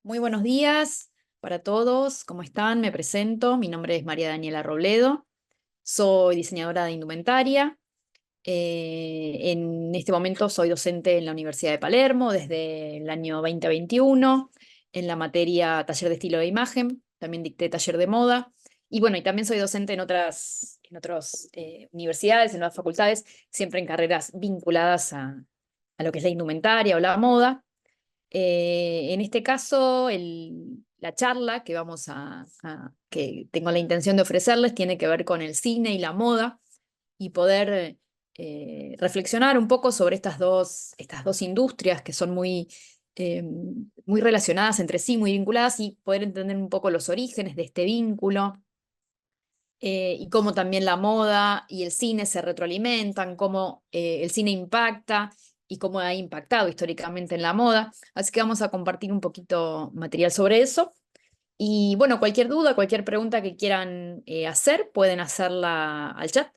Muy buenos días para todos, ¿cómo están? Me presento, mi nombre es María Daniela Robledo, soy diseñadora de indumentaria. En este momento soy docente en la Universidad de Palermo desde el año 2021 en la materia taller de estilo de imagen, también dicté taller de moda y bueno, y también soy docente en otras universidades, en otras facultades, siempre en carreras vinculadas a lo que es la indumentaria o la moda. En este caso, la charla que que tengo la intención de ofrecerles tiene que ver con el cine y la moda y poder reflexionar un poco sobre estas dos industrias que son muy relacionadas entre sí, muy vinculadas y poder entender un poco los orígenes de este vínculo. Y cómo también la moda y el cine se retroalimentan, cómo el cine impacta y cómo ha impactado históricamente en la moda. Así que vamos a compartir un poquito material sobre eso. Y bueno, cualquier duda, cualquier pregunta que quieran hacer, pueden hacerla al chat.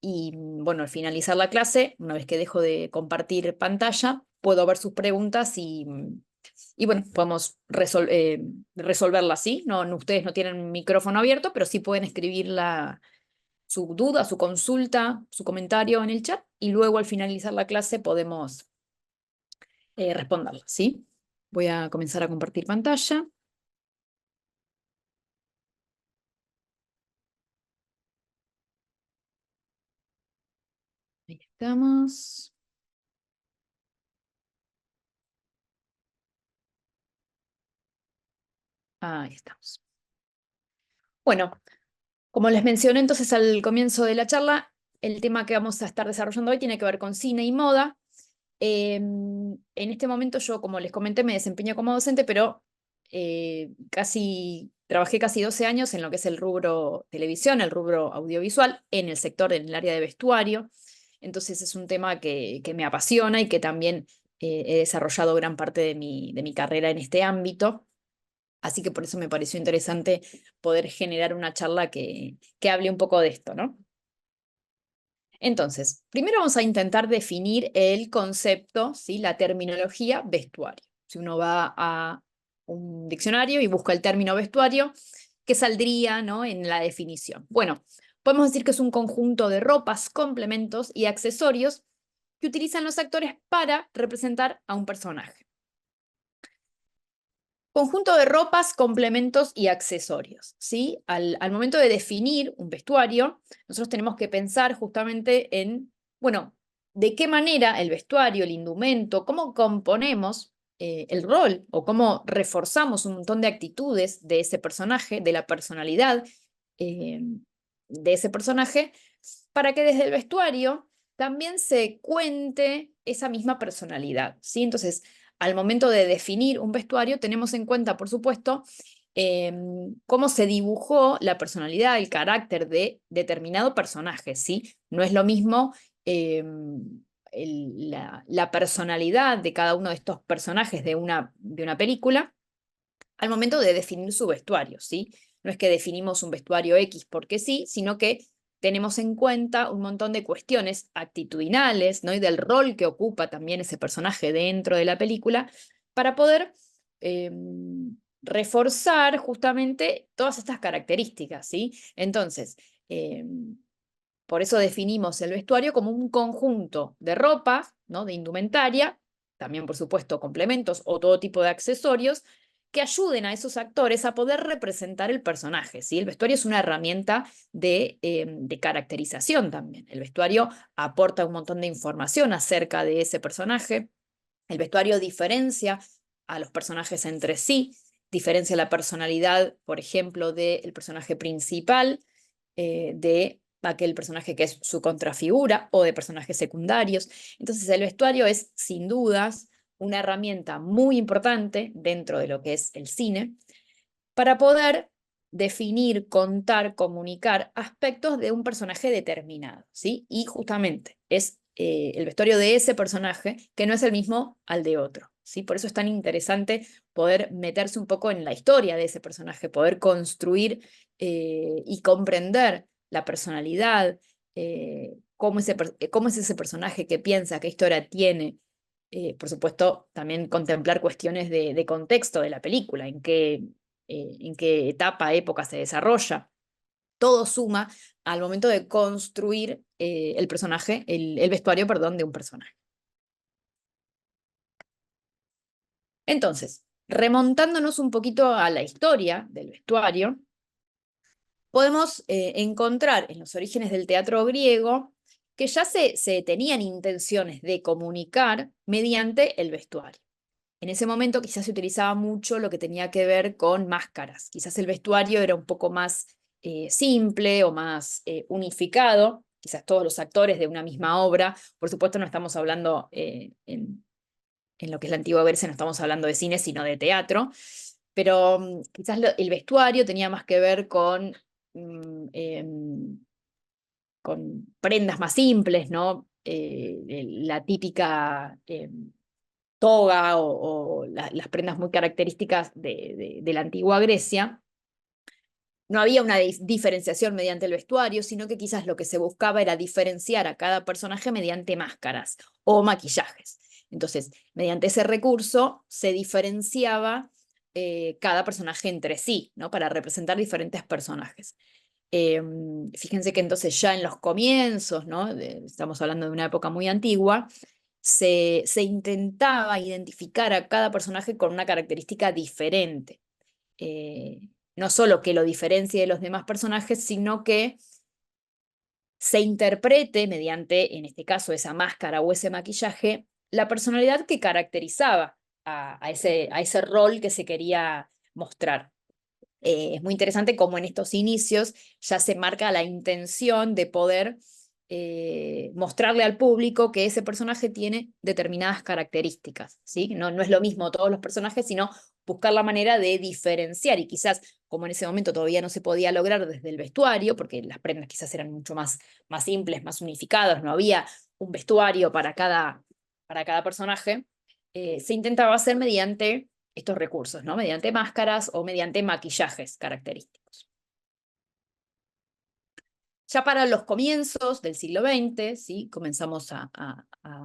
Y bueno, al finalizar la clase, una vez que dejo de compartir pantalla, puedo ver sus preguntas y bueno, podemos resolverla así. Ustedes no tienen micrófono abierto, pero sí pueden escribir su duda, su consulta, su comentario en el chat y luego al finalizar la clase podemos responderla, ¿sí? Voy a comenzar a compartir pantalla. Ahí estamos. Ahí estamos. Bueno, como les mencioné entonces al comienzo de la charla, el tema que vamos a estar desarrollando hoy tiene que ver con cine y moda. En este momento yo, como les comenté, me desempeño como docente, pero trabajé casi 12 años en lo que es el rubro televisión, el rubro audiovisual, en el sector, en el área de vestuario. Entonces es un tema que me apasiona y que también he desarrollado gran parte de mi carrera en este ámbito. Así que por eso me pareció interesante poder generar una charla que hable un poco de esto, ¿no? Entonces, primero vamos a intentar definir el concepto, ¿sí? La terminología vestuario. Si uno va a un diccionario y busca el término vestuario, ¿qué saldría, ¿no? En la definición? Bueno, podemos decir que es un conjunto de ropas, complementos y accesorios que utilizan los actores para representar a un personaje. Conjunto de ropas, complementos y accesorios, ¿sí? Al momento de definir un vestuario, nosotros tenemos que pensar justamente en, bueno, de qué manera el vestuario, el indumento, cómo componemos el rol o cómo reforzamos un montón de actitudes de ese personaje, de la personalidad eh, de ese personaje, para que desde el vestuario también se cuente esa misma personalidad, ¿sí? Entonces, al momento de definir un vestuario, tenemos en cuenta, por supuesto, cómo se dibujó la personalidad, el carácter de determinado personaje, ¿sí? No es lo mismo la personalidad de cada uno de estos personajes de una película al momento de definir su vestuario, ¿sí? No es que definimos un vestuario X porque sí, sino que tenemos en cuenta un montón de cuestiones actitudinales, ¿no? Y del rol que ocupa también ese personaje dentro de la película para poder eh, reforzar justamente todas estas características, ¿sí? Entonces, eh, por eso definimos el vestuario como un conjunto de ropa, ¿no? De indumentaria, también por supuesto complementos o todo tipo de accesorios que ayuden a esos actores a poder representar el personaje, ¿sí? El vestuario es una herramienta de caracterización también. El vestuario aporta un montón de información acerca de ese personaje. El vestuario diferencia a los personajes entre sí, diferencia la personalidad, por ejemplo, del personaje principal, de aquel personaje que es su contrafigura o de personajes secundarios. Entonces el vestuario es sin dudas una herramienta muy importante dentro de lo que es el cine para poder definir, contar, comunicar aspectos de un personaje determinado, ¿sí? Y justamente es el vestuario de ese personaje que no es el mismo al de otro, ¿sí? Por eso es tan interesante poder meterse un poco en la historia de ese personaje, poder construir y comprender la personalidad, cómo es ese personaje, qué piensa, qué historia tiene, por supuesto, también contemplar cuestiones de contexto de la película, en qué etapa, época se desarrolla. Todo suma al momento de construir el personaje, el vestuario, perdón, de un personaje. Entonces, remontándonos un poquito a la historia del vestuario, podemos encontrar en los orígenes del teatro griego que ya se tenían intenciones de comunicar mediante el vestuario. En ese momento quizás se utilizaba mucho lo que tenía que ver con máscaras. Quizás el vestuario era un poco más simple o más unificado. Quizás todos los actores de una misma obra. Por supuesto no estamos hablando en lo que es la antigua Grecia, no estamos hablando de cine, sino de teatro. Pero quizás el vestuario tenía más que ver con prendas más simples, ¿no? La típica toga o las prendas muy características de la antigua Grecia. No había una diferenciación mediante el vestuario, sino que quizás lo que se buscaba era diferenciar a cada personaje mediante máscaras o maquillajes. Entonces, mediante ese recurso se diferenciaba cada personaje entre sí, ¿no? Para representar diferentes personajes. Fíjense que entonces ya en los comienzos, ¿no? Estamos hablando de una época muy antigua, se intentaba identificar a cada personaje con una característica diferente. No solo que lo diferencie de los demás personajes, sino que se interprete mediante, en este caso, esa máscara o ese maquillaje, la personalidad que caracterizaba a ese rol que se quería mostrar. Es muy interesante cómo en estos inicios ya se marca la intención de poder mostrarle al público que ese personaje tiene determinadas características, ¿sí? No es lo mismo todos los personajes, sino buscar la manera de diferenciar y quizás, como en ese momento todavía no se podía lograr desde el vestuario, porque las prendas quizás eran mucho más simples, más unificadas, no había un vestuario para cada personaje, se intentaba hacer mediante estos recursos, ¿no? Mediante máscaras o mediante maquillajes característicos. Ya para los comienzos del siglo XX, ¿sí? Comenzamos a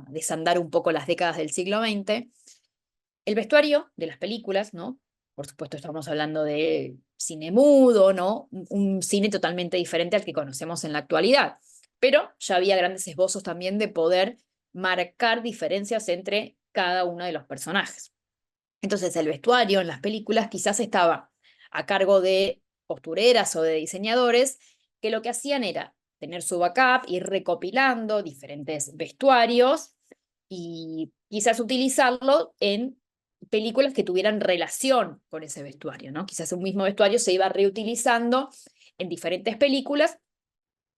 desandar un poco las décadas del siglo XX, el vestuario de las películas, ¿no? Por supuesto estamos hablando de cine mudo, ¿no? Un cine totalmente diferente al que conocemos en la actualidad, pero ya había grandes esbozos también de poder marcar diferencias entre cada uno de los personajes. Entonces el vestuario en las películas quizás estaba a cargo de costureras o de diseñadores que lo que hacían era tener su backup, ir recopilando diferentes vestuarios y quizás utilizarlo en películas que tuvieran relación con ese vestuario, ¿no? Quizás un mismo vestuario se iba reutilizando en diferentes películas,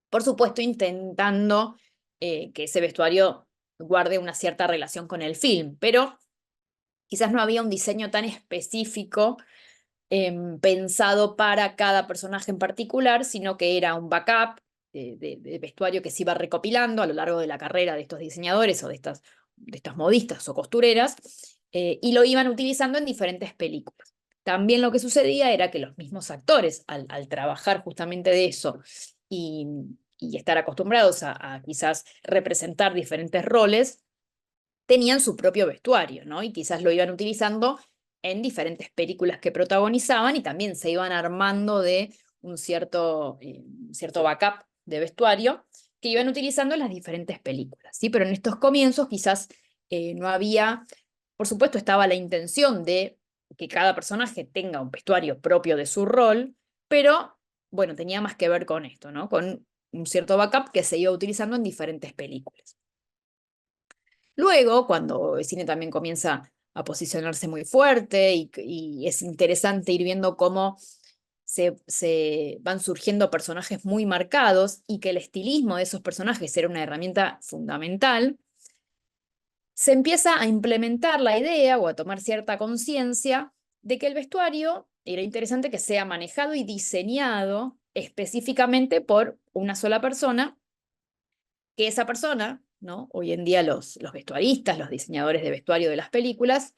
por supuesto intentando que ese vestuario guarde una cierta relación con el film, pero quizás no había un diseño tan específico pensado para cada personaje en particular, sino que era un backup de vestuario que se iba recopilando a lo largo de la carrera de estos diseñadores o de estas modistas o costureras, y lo iban utilizando en diferentes películas. También lo que sucedía era que los mismos actores, al trabajar justamente de eso y, y estar acostumbrados a quizás representar diferentes roles, tenían su propio vestuario, ¿no? Y quizás lo iban utilizando en diferentes películas que protagonizaban y también se iban armando de cierto backup de vestuario que iban utilizando en las diferentes películas, ¿sí? Pero en estos comienzos quizás no había, por supuesto estaba la intención de que cada personaje tenga un vestuario propio de su rol, pero bueno, tenía más que ver con esto, ¿no? Con un cierto backup que se iba utilizando en diferentes películas. Luego, cuando el cine también comienza a posicionarse muy fuerte y es interesante ir viendo cómo se van surgiendo personajes muy marcados y que el estilismo de esos personajes era una herramienta fundamental, se empieza a implementar la idea o a tomar cierta conciencia de que el vestuario era interesante que sea manejado y diseñado específicamente por una sola persona, que esa persona, ¿no? Hoy en día los vestuaristas, los diseñadores de vestuario de las películas,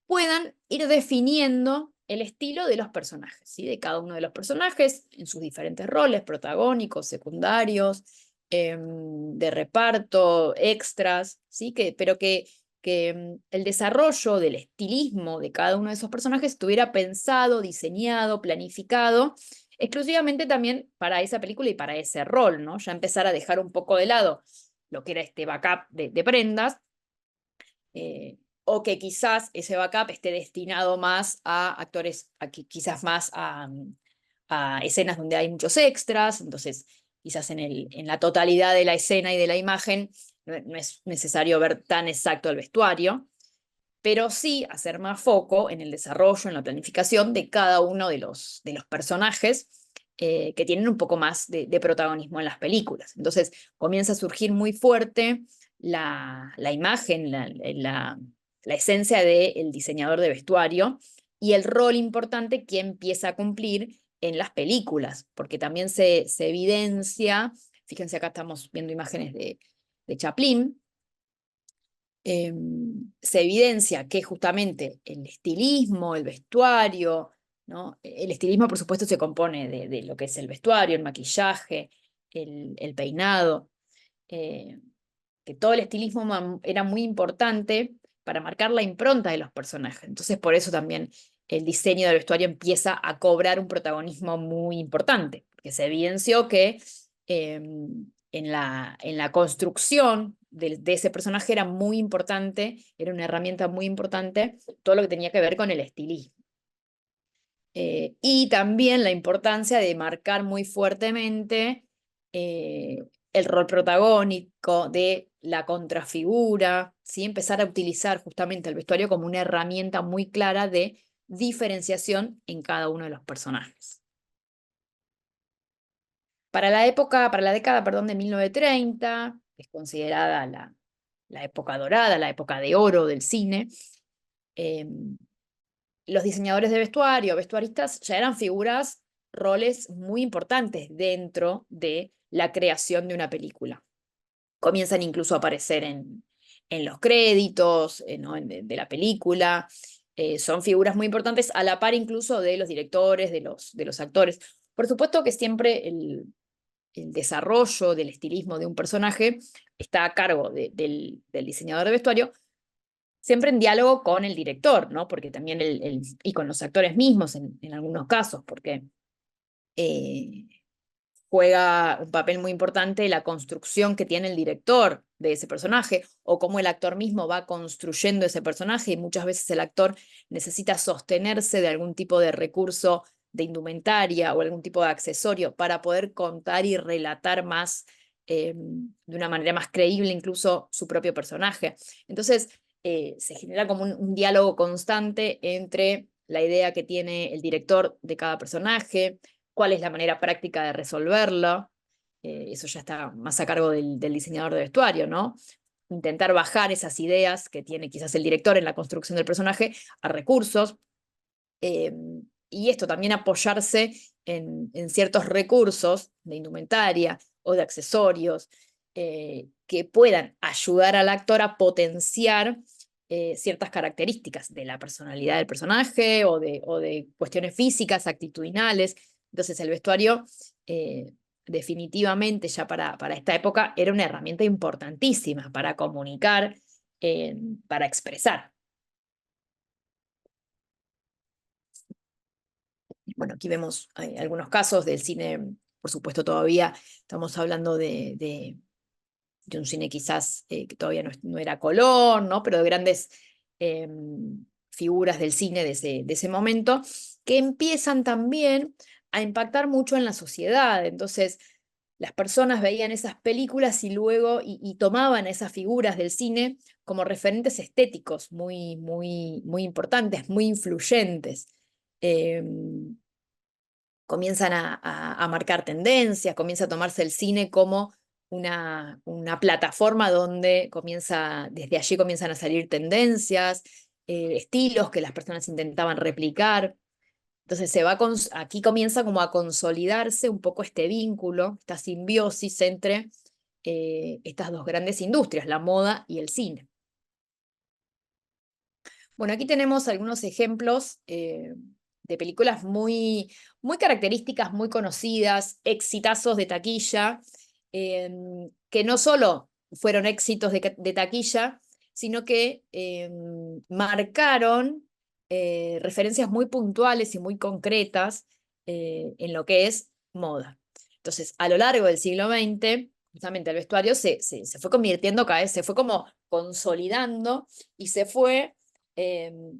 puedan ir definiendo el estilo de los personajes, ¿sí? De cada uno de los personajes en sus diferentes roles, protagónicos, secundarios, de reparto, extras, ¿sí? Pero que que el desarrollo del estilismo de cada uno de esos personajes estuviera pensado, diseñado, planificado, exclusivamente también para esa película y para ese rol, ¿no? Ya empezar a dejar un poco de lado lo que era este backup de prendas, o que quizás ese backup esté destinado más a actores, quizás más a escenas donde hay muchos extras, entonces quizás en la totalidad de la escena y de la imagen no es necesario ver tan exacto el vestuario, pero sí hacer más foco en el desarrollo, en la planificación de cada uno de los personajes que tienen un poco más de protagonismo en las películas. Entonces comienza a surgir muy fuerte la imagen, la esencia del diseñador de vestuario y el rol importante que empieza a cumplir en las películas, porque también se evidencia, fíjense acá estamos viendo imágenes de Chaplin, se evidencia que justamente el estilismo, el vestuario, ¿no? El estilismo, por supuesto, se compone de lo que es el vestuario, el maquillaje, el peinado, eh, que todo el estilismo era muy importante para marcar la impronta de los personajes. Entonces, por eso también el diseño del vestuario empieza a cobrar un protagonismo muy importante, porque se evidenció que en la construcción de ese personaje era muy importante, era una herramienta muy importante, todo lo que tenía que ver con el estilismo. Y también la importancia de marcar muy fuertemente el rol protagónico de la contrafigura, ¿sí? Empezar a utilizar justamente el vestuario como una herramienta muy clara de diferenciación en cada uno de los personajes. Para la época, para la década, perdón, de 1930, que es considerada la época dorada, la época de oro del cine, eh, los diseñadores de vestuario, vestuaristas, ya eran figuras, roles muy importantes dentro de la creación de una película. Comienzan incluso a aparecer en los créditos, ¿no? de la película. Son figuras muy importantes a la par incluso de los directores, de los actores. Por supuesto que siempre el desarrollo del estilismo de un personaje está a cargo del diseñador de vestuario, siempre en diálogo con el director, ¿no? Porque también y con los actores mismos en algunos casos, porque eh, juega un papel muy importante la construcción que tiene el director de ese personaje o cómo el actor mismo va construyendo ese personaje, y muchas veces el actor necesita sostenerse de algún tipo de recurso de indumentaria o algún tipo de accesorio para poder contar y relatar más de una manera más creíble incluso su propio personaje. Entonces se genera como un diálogo constante entre la idea que tiene el director de cada personaje, cuál es la manera práctica de resolverlo. Eso ya está más a cargo del diseñador de vestuario, ¿no? Intentar bajar esas ideas que tiene quizás el director en la construcción del personaje a recursos. eh, y esto también apoyarse en ciertos recursos de indumentaria o de accesorios que puedan ayudar al actor a potenciar ciertas características de la personalidad del personaje o de cuestiones físicas, actitudinales. Entonces el vestuario definitivamente ya para esta época era una herramienta importantísima para comunicar, para expresar. Bueno, aquí vemos algunos casos del cine, por supuesto todavía estamos hablando de un cine quizás que todavía no era color, ¿no? Pero de grandes eh, figuras del cine de ese momento, que empiezan también a impactar mucho en la sociedad. Entonces, las personas veían esas películas y luego y tomaban esas figuras del cine como referentes estéticos muy importantes, muy influyentes. Eh, Comienzan a marcar tendencias, comienza a tomarse el cine como una plataforma donde desde allí comienzan a salir tendencias, estilos que las personas intentaban replicar. Entonces aquí comienza como a consolidarse un poco este vínculo, esta simbiosis entre estas dos grandes industrias, la moda y el cine. Bueno, aquí tenemos algunos ejemplos de películas muy características, muy conocidas, exitazos de taquilla, que no solo fueron éxitos de taquilla, sino que marcaron referencias muy puntuales y muy concretas en lo que es moda. Entonces, a lo largo del siglo XX, justamente el vestuario se fue convirtiendo cada vez, se fue como consolidando y se fue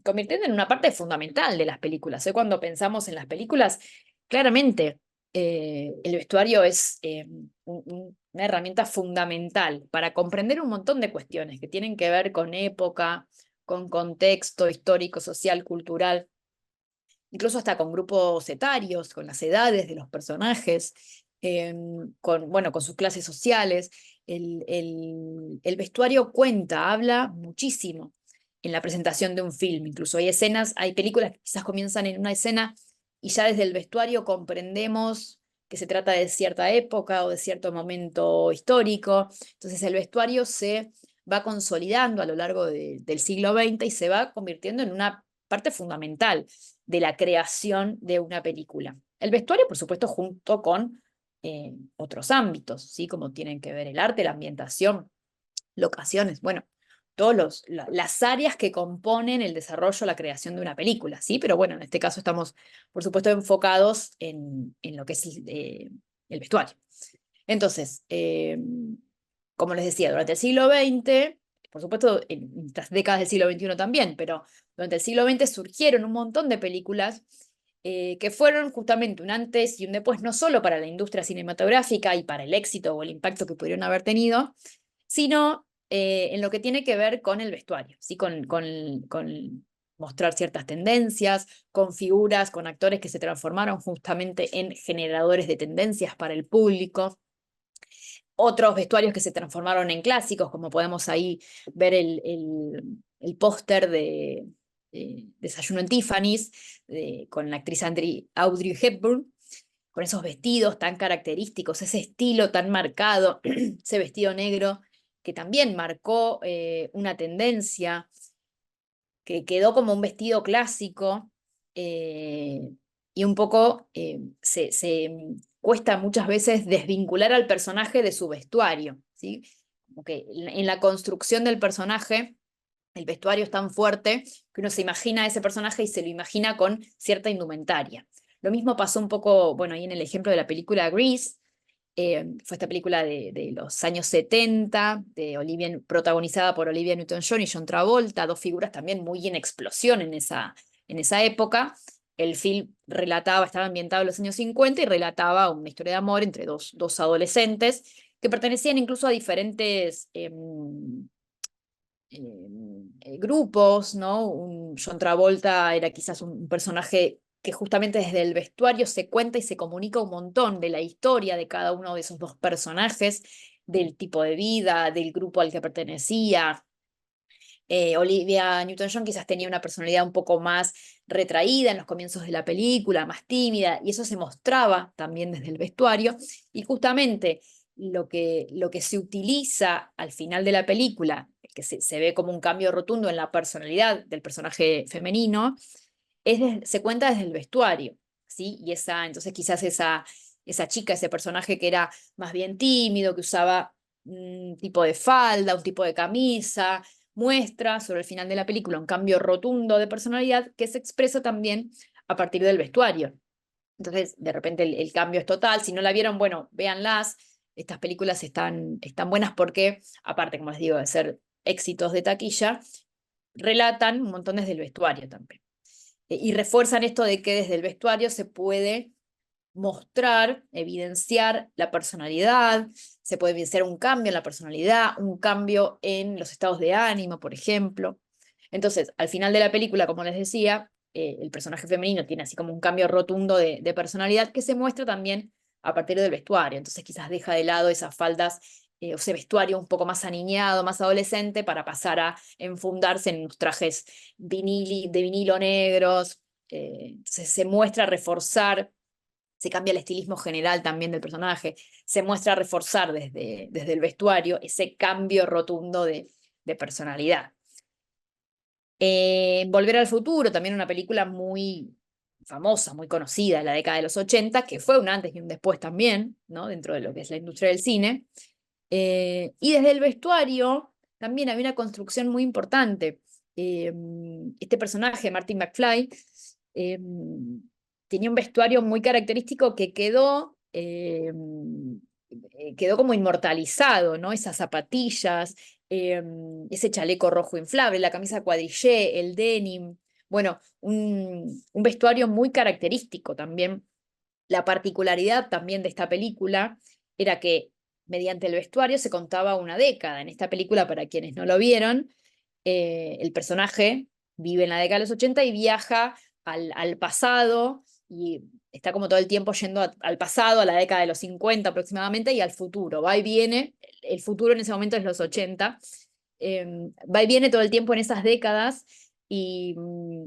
convirtiendo en una parte fundamental de las películas. Cuando pensamos en las películas, claramente el vestuario es una herramienta fundamental para comprender un montón de cuestiones que tienen que ver con época, con contexto histórico, social, cultural, incluso hasta con grupos etarios, con las edades de los personajes, bueno, con sus clases sociales. El vestuario cuenta, habla muchísimo en la presentación de un film. Incluso hay escenas, hay películas que quizás comienzan en una escena y ya desde el vestuario comprendemos que se trata de cierta época o de cierto momento histórico. Entonces el vestuario se va consolidando a lo largo del siglo XX y se va convirtiendo en una parte fundamental de la creación de una película. El vestuario, por supuesto, junto con otros ámbitos, ¿sí? Como tienen que ver el arte, la ambientación, locaciones, bueno, las áreas que componen el desarrollo, la creación de una película, ¿sí? Pero bueno, en este caso estamos, por supuesto, enfocados en lo que es el vestuario. Entonces, como les decía, durante el siglo XX, por supuesto, en las décadas del siglo XXI también, pero durante el siglo XX surgieron un montón de películas que fueron justamente un antes y un después, no solo para la industria cinematográfica y para el éxito o el impacto que pudieron haber tenido, sino en lo que tiene que ver con el vestuario, ¿sí? Con mostrar ciertas tendencias, con figuras, con actores que se transformaron justamente en generadores de tendencias para el público. Otros vestuarios que se transformaron en clásicos, como podemos ahí ver el póster de Desayuno en Tiffany's, con la actriz Audrey Hepburn, con esos vestidos tan característicos, ese estilo tan marcado, ese vestido negro que también marcó una tendencia, que quedó como un vestido clásico y un poco cuesta muchas veces desvincular al personaje de su vestuario, ¿sí? Como que en la construcción del personaje el vestuario es tan fuerte que uno se imagina a ese personaje y se lo imagina con cierta indumentaria. Lo mismo pasó un poco, bueno, ahí en el ejemplo de la película Grease. Fue esta película de los años 70, protagonizada por Olivia Newton-John y John Travolta, dos figuras también muy en explosión en esa época. El film estaba ambientado en los años 50 y relataba una historia de amor entre dos adolescentes que pertenecían incluso a diferentes grupos, ¿no? John Travolta era quizás un personaje que justamente desde el vestuario se cuenta y se comunica un montón de la historia de cada uno de esos dos personajes, del tipo de vida, del grupo al que pertenecía. Olivia Newton-John quizás tenía una personalidad un poco más retraída en los comienzos de la película, más tímida, y eso se mostraba también desde el vestuario, y justamente lo que se utiliza al final de la película, que se ve como un cambio rotundo en la personalidad del personaje femenino, se cuenta desde el vestuario, ¿sí? Y entonces quizás esa chica, ese personaje que era más bien tímido, que usaba un tipo de falda, un tipo de camisa, muestra sobre el final de la película un cambio rotundo de personalidad que se expresa también a partir del vestuario. Entonces, de repente el cambio es total. Si no la vieron, bueno, véanlas. Estas películas están buenas porque, aparte, como les digo, de ser éxitos de taquilla, relatan un montón desde el vestuario también. Y refuerzan esto de que desde el vestuario se puede mostrar, evidenciar la personalidad, se puede evidenciar un cambio en la personalidad, un cambio en los estados de ánimo, por ejemplo. Entonces, al final de la película, como les decía, el personaje femenino tiene así como un cambio rotundo de personalidad que se muestra también a partir del vestuario. Entonces, quizás deja de lado esas faldas o ese vestuario un poco más aniñado, más adolescente, para pasar a enfundarse en unos trajes de vinilo negros. Entonces, se muestra reforzar, se cambia el estilismo general también del personaje, se muestra reforzar desde el vestuario ese cambio rotundo de personalidad. Volver al futuro, también una película muy famosa, muy conocida en la década de los 80, que fue un antes y un después también, ¿no? Dentro de lo que es la industria del cine. Y desde el vestuario también había una construcción muy importante. Este personaje, Martin McFly, eh, tenía un vestuario muy característico que quedó como inmortalizado, ¿no? Esas zapatillas, ese chaleco rojo inflable, la camisa cuadrillé, el denim, bueno, un vestuario muy característico también. La particularidad también de esta película era que mediante el vestuario se contaba una década. En esta película, para quienes no lo vieron, el personaje vive en la década de los 80 y viaja al pasado y está como todo el tiempo yendo al pasado, a la década de los 50 aproximadamente, y al futuro. Va y viene, el futuro en ese momento es los 80, va y viene todo el tiempo en esas décadas. Y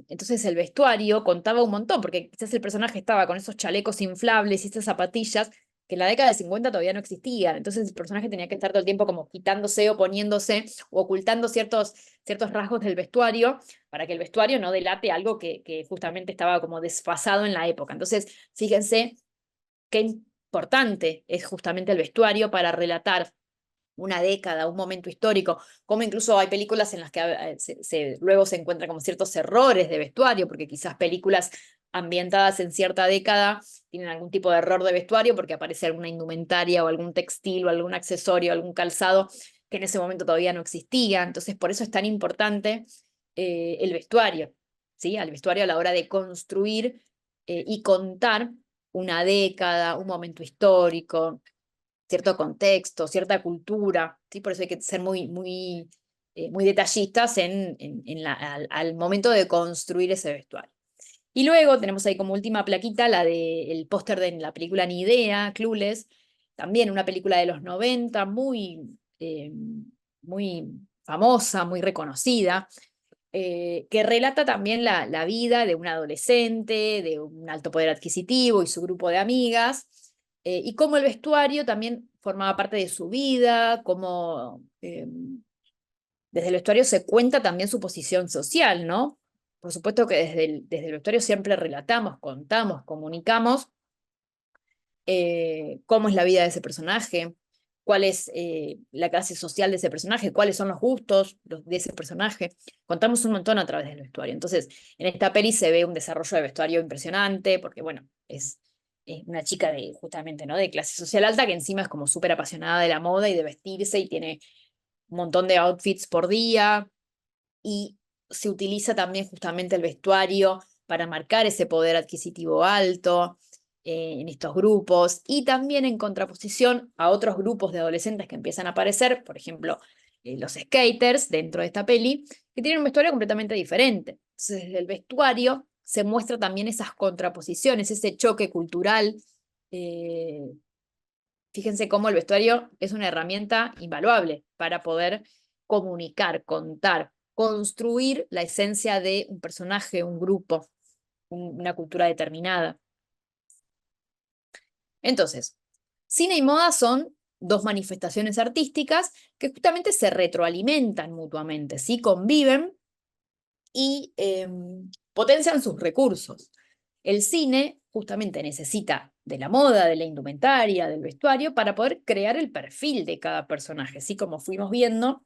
entonces el vestuario contaba un montón, porque quizás el personaje estaba con esos chalecos inflables y estas zapatillas que en la década de 50 todavía no existían. Entonces el personaje tenía que estar todo el tiempo como quitándose o poniéndose o ocultando ciertos rasgos del vestuario para que el vestuario no delate algo que justamente estaba como desfasado en la época. Entonces, fíjense qué importante es justamente el vestuario para relatar una década, un momento histórico, como incluso hay películas en las que luego se encuentran como ciertos errores de vestuario, porque quizás películas ambientadas en cierta década tienen algún tipo de error de vestuario porque aparece alguna indumentaria o algún textil o algún accesorio, algún calzado que en ese momento todavía no existía. Entonces, por eso es tan importante el vestuario, ¿sí? Al vestuario a la hora de construir y contar una década, un momento histórico, cierto contexto, cierta cultura, ¿sí? Por eso hay que ser muy detallistas al momento de construir ese vestuario. Y luego tenemos ahí como última plaquita la del póster de la película Ni Idea, Clueless, también una película de los 90, muy famosa, muy reconocida, que relata también la vida de un adolescente, de un alto poder adquisitivo y su grupo de amigas, y cómo el vestuario también formaba parte de su vida, cómo desde el vestuario se cuenta también su posición social, ¿no? Por supuesto que desde el vestuario siempre relatamos, contamos, comunicamos cómo es la vida de ese personaje, cuál es la clase social de ese personaje, cuáles son los gustos de ese personaje. Contamos un montón a través del vestuario. Entonces, en esta peli se ve un desarrollo de vestuario impresionante, porque, bueno, es una chica justamente, ¿no? De clase social alta que encima es como súper apasionada de la moda y de vestirse y tiene un montón de outfits por día y se utiliza también justamente el vestuario para marcar ese poder adquisitivo alto en estos grupos y también en contraposición a otros grupos de adolescentes que empiezan a aparecer, por ejemplo, los skaters dentro de esta peli, que tienen un vestuario completamente diferente. Entonces, desde el vestuario se muestra también esas contraposiciones, ese choque cultural. eh, Fíjense cómo el vestuario es una herramienta invaluable para poder comunicar, contar, construir la esencia de un personaje, un grupo, una cultura determinada. Entonces, cine y moda son dos manifestaciones artísticas que justamente se retroalimentan mutuamente, ¿sí? Conviven y potencian sus recursos. El cine justamente necesita de la moda, de la indumentaria, del vestuario, para poder crear el perfil de cada personaje. Así como fuimos viendo,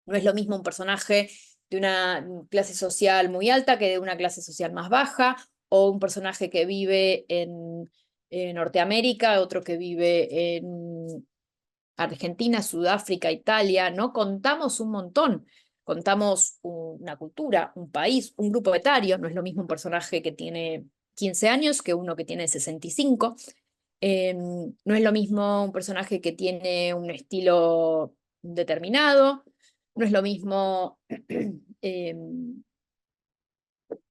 no es lo mismo un personaje de una clase social muy alta que de una clase social más baja, o un personaje que vive en Norteamérica, otro que vive en Argentina, Sudáfrica, Italia, ¿no? Contamos un montón. Contamos una cultura, un país, un grupo etario. No es lo mismo un personaje que tiene 15 años que uno que tiene 65. No es lo mismo un personaje que tiene un estilo determinado. No es lo mismo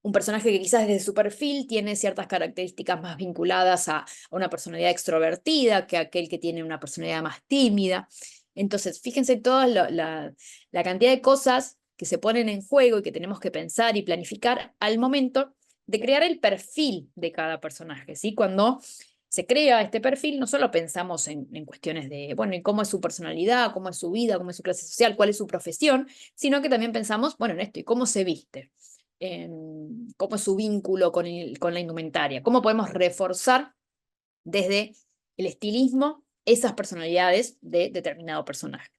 un personaje que quizás desde su perfil tiene ciertas características más vinculadas a una personalidad extrovertida que aquel que tiene una personalidad más tímida. Entonces, fíjense toda la cantidad de cosas que se ponen en juego y que tenemos que pensar y planificar al momento de crear el perfil de cada personaje, ¿sí? Cuando se crea este perfil, no solo pensamos en cuestiones de, bueno, ¿y cómo es su personalidad, cómo es su vida, cómo es su clase social, cuál es su profesión, sino que también pensamos, bueno, en esto, ¿y cómo se viste? Cómo es su vínculo con la indumentaria, cómo podemos reforzar desde el estilismo esas personalidades de determinado personaje.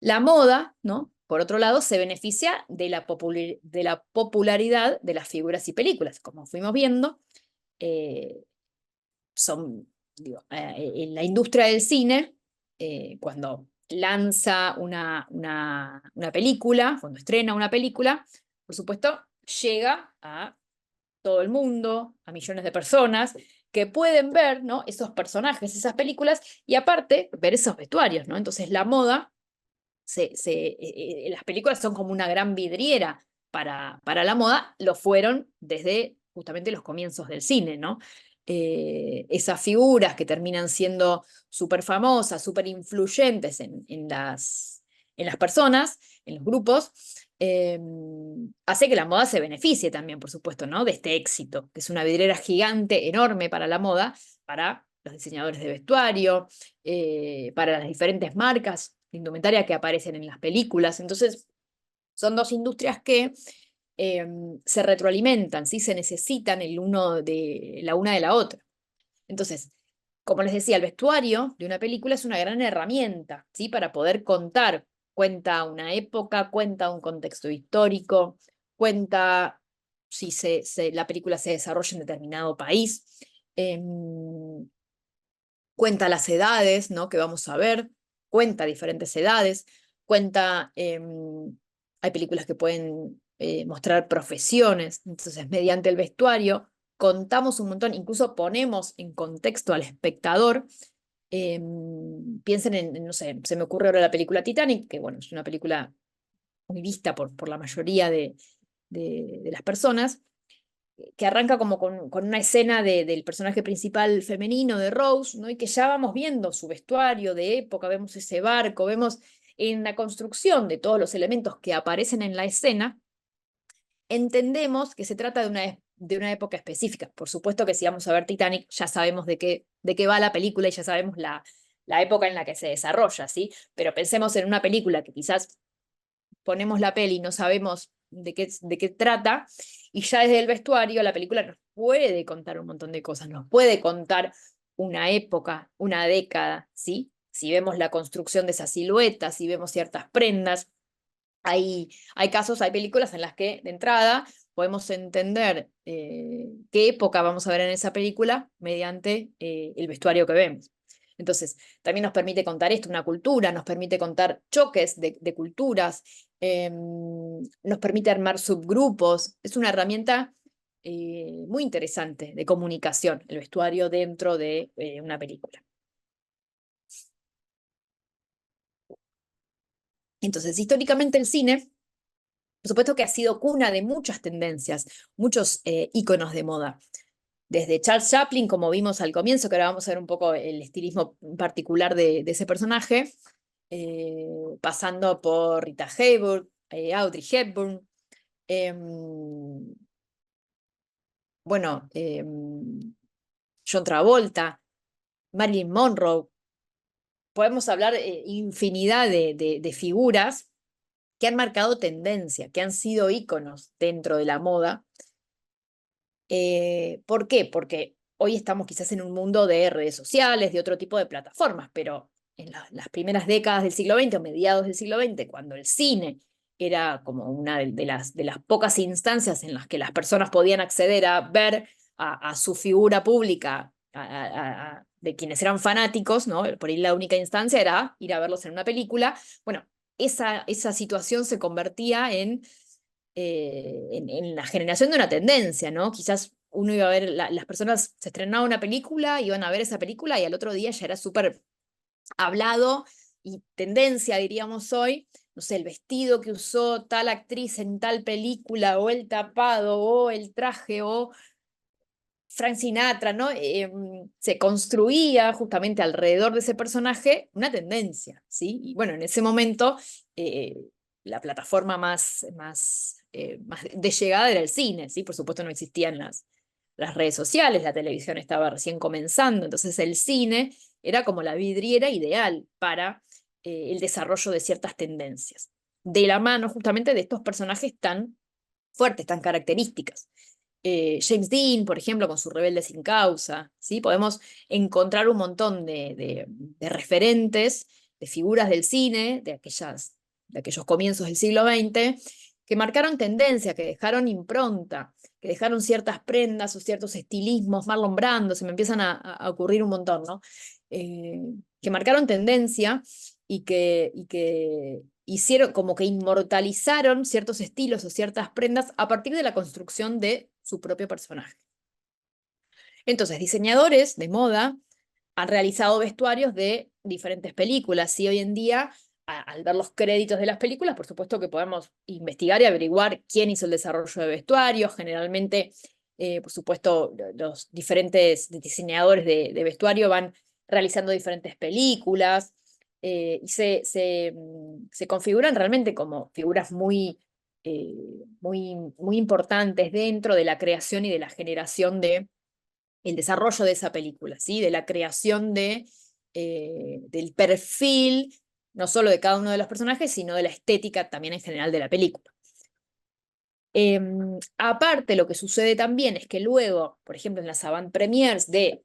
La moda, ¿no? Por otro lado, se beneficia de la popularidad de las figuras y películas. Como fuimos viendo, eh, en la industria del cine, cuando lanza una película, cuando estrena una película, por supuesto, llega a todo el mundo, a millones de personas que pueden ver, ¿no? Esos personajes, esas películas, y aparte ver esos vestuarios, ¿no? Entonces la moda, las películas son como una gran vidriera para la moda, lo fueron desde justamente los comienzos del cine, ¿no? Esas figuras que terminan siendo súper famosas, súper influyentes en las personas, en los grupos, eh, hace que la moda se beneficie también, por supuesto, ¿no? De este éxito, que es una vidriera gigante, enorme para la moda, para los diseñadores de vestuario, para las diferentes marcas de indumentaria que aparecen en las películas. Entonces, son dos industrias que se retroalimentan, ¿sí? Se necesitan la una de la otra. Entonces, como les decía, el vestuario de una película es una gran herramienta, ¿sí? Para poder contar. Cuenta una época, cuenta un contexto histórico, cuenta si la película se desarrolla en determinado país, cuenta las edades, ¿no? Que vamos a ver, cuenta diferentes edades, cuenta, hay películas que pueden mostrar profesiones, entonces mediante el vestuario contamos un montón, incluso ponemos en contexto al espectador. Piensen no sé, se me ocurre ahora la película Titanic, que bueno, es una película muy vista por la mayoría de las personas, que arranca como con una escena del personaje principal femenino, de Rose, ¿no? Y que ya vamos viendo su vestuario de época, vemos ese barco, vemos en la construcción de todos los elementos que aparecen en la escena, entendemos que se trata de una época específica. Por supuesto que si vamos a ver Titanic, ya sabemos de qué va la película y ya sabemos la época en la que se desarrolla, ¿sí? Pero pensemos en una película que quizás ponemos la peli y no sabemos de qué trata, y ya desde el vestuario la película nos puede contar un montón de cosas, nos puede contar una época, una década, ¿sí? Si vemos la construcción de esas siluetas, si vemos ciertas prendas, hay casos, hay películas en las que de entrada podemos entender qué época vamos a ver en esa película mediante el vestuario que vemos. Entonces, también nos permite contar esto, una cultura, nos permite contar choques de culturas, nos permite armar subgrupos. Es una herramienta muy interesante de comunicación, el vestuario dentro de una película. Entonces, históricamente el cine, por supuesto que ha sido cuna de muchas tendencias, muchos íconos de moda. Desde Charles Chaplin, como vimos al comienzo, que ahora vamos a ver un poco el estilismo particular de ese personaje, pasando por Rita Hayworth, Audrey Hepburn, bueno, John Travolta, Marilyn Monroe. Podemos hablar infinidad de figuras que han marcado tendencia, que han sido íconos dentro de la moda. ¿Por qué? Porque hoy estamos quizás en un mundo de redes sociales, de otro tipo de plataformas, pero en las primeras décadas del siglo XX o mediados del siglo XX, cuando el cine era como una de las pocas instancias en las que las personas podían acceder a ver a su figura pública, de quienes eran fanáticos, ¿no? Por ahí la única instancia era ir a verlos en una película. Bueno, esa situación se convertía en la generación de una tendencia, ¿no? Quizás uno iba a ver, las personas se estrenaba una película, iban a ver esa película y al otro día ya era súper hablado y tendencia, diríamos hoy, no sé, el vestido que usó tal actriz en tal película, o el tapado, o el traje, o Frank Sinatra, ¿no? Se construía justamente alrededor de ese personaje una tendencia, ¿sí? Y bueno, en ese momento eh, la plataforma más de llegada era el cine, ¿sí? Por supuesto no existían las redes sociales, la televisión estaba recién comenzando, entonces el cine era como la vidriera ideal para el desarrollo de ciertas tendencias, de la mano justamente de estos personajes tan fuertes, tan características. James Dean, por ejemplo, con su Rebelde sin causa, ¿sí? Podemos encontrar un montón de referentes de figuras del cine, de aquellos comienzos del siglo XX, que marcaron tendencia, que dejaron impronta, que dejaron ciertas prendas o ciertos estilismos, Marlon Brando, se me empiezan a ocurrir un montón, ¿no? Que marcaron tendencia y que hicieron, como que inmortalizaron ciertos estilos o ciertas prendas a partir de la construcción de su propio personaje. Entonces, diseñadores de moda han realizado vestuarios de diferentes películas y hoy en día, al ver los créditos de las películas, por supuesto que podemos investigar y averiguar quién hizo el desarrollo de vestuarios. Generalmente, por supuesto, los diferentes diseñadores de vestuario van realizando diferentes películas y se configuran realmente como figuras muy importantes dentro de la creación y de la generación de el desarrollo de esa película, ¿sí? De la creación del perfil, no solo de cada uno de los personajes, sino de la estética también en general de la película. Aparte, lo que sucede también es que luego, por ejemplo, en las avant-premières del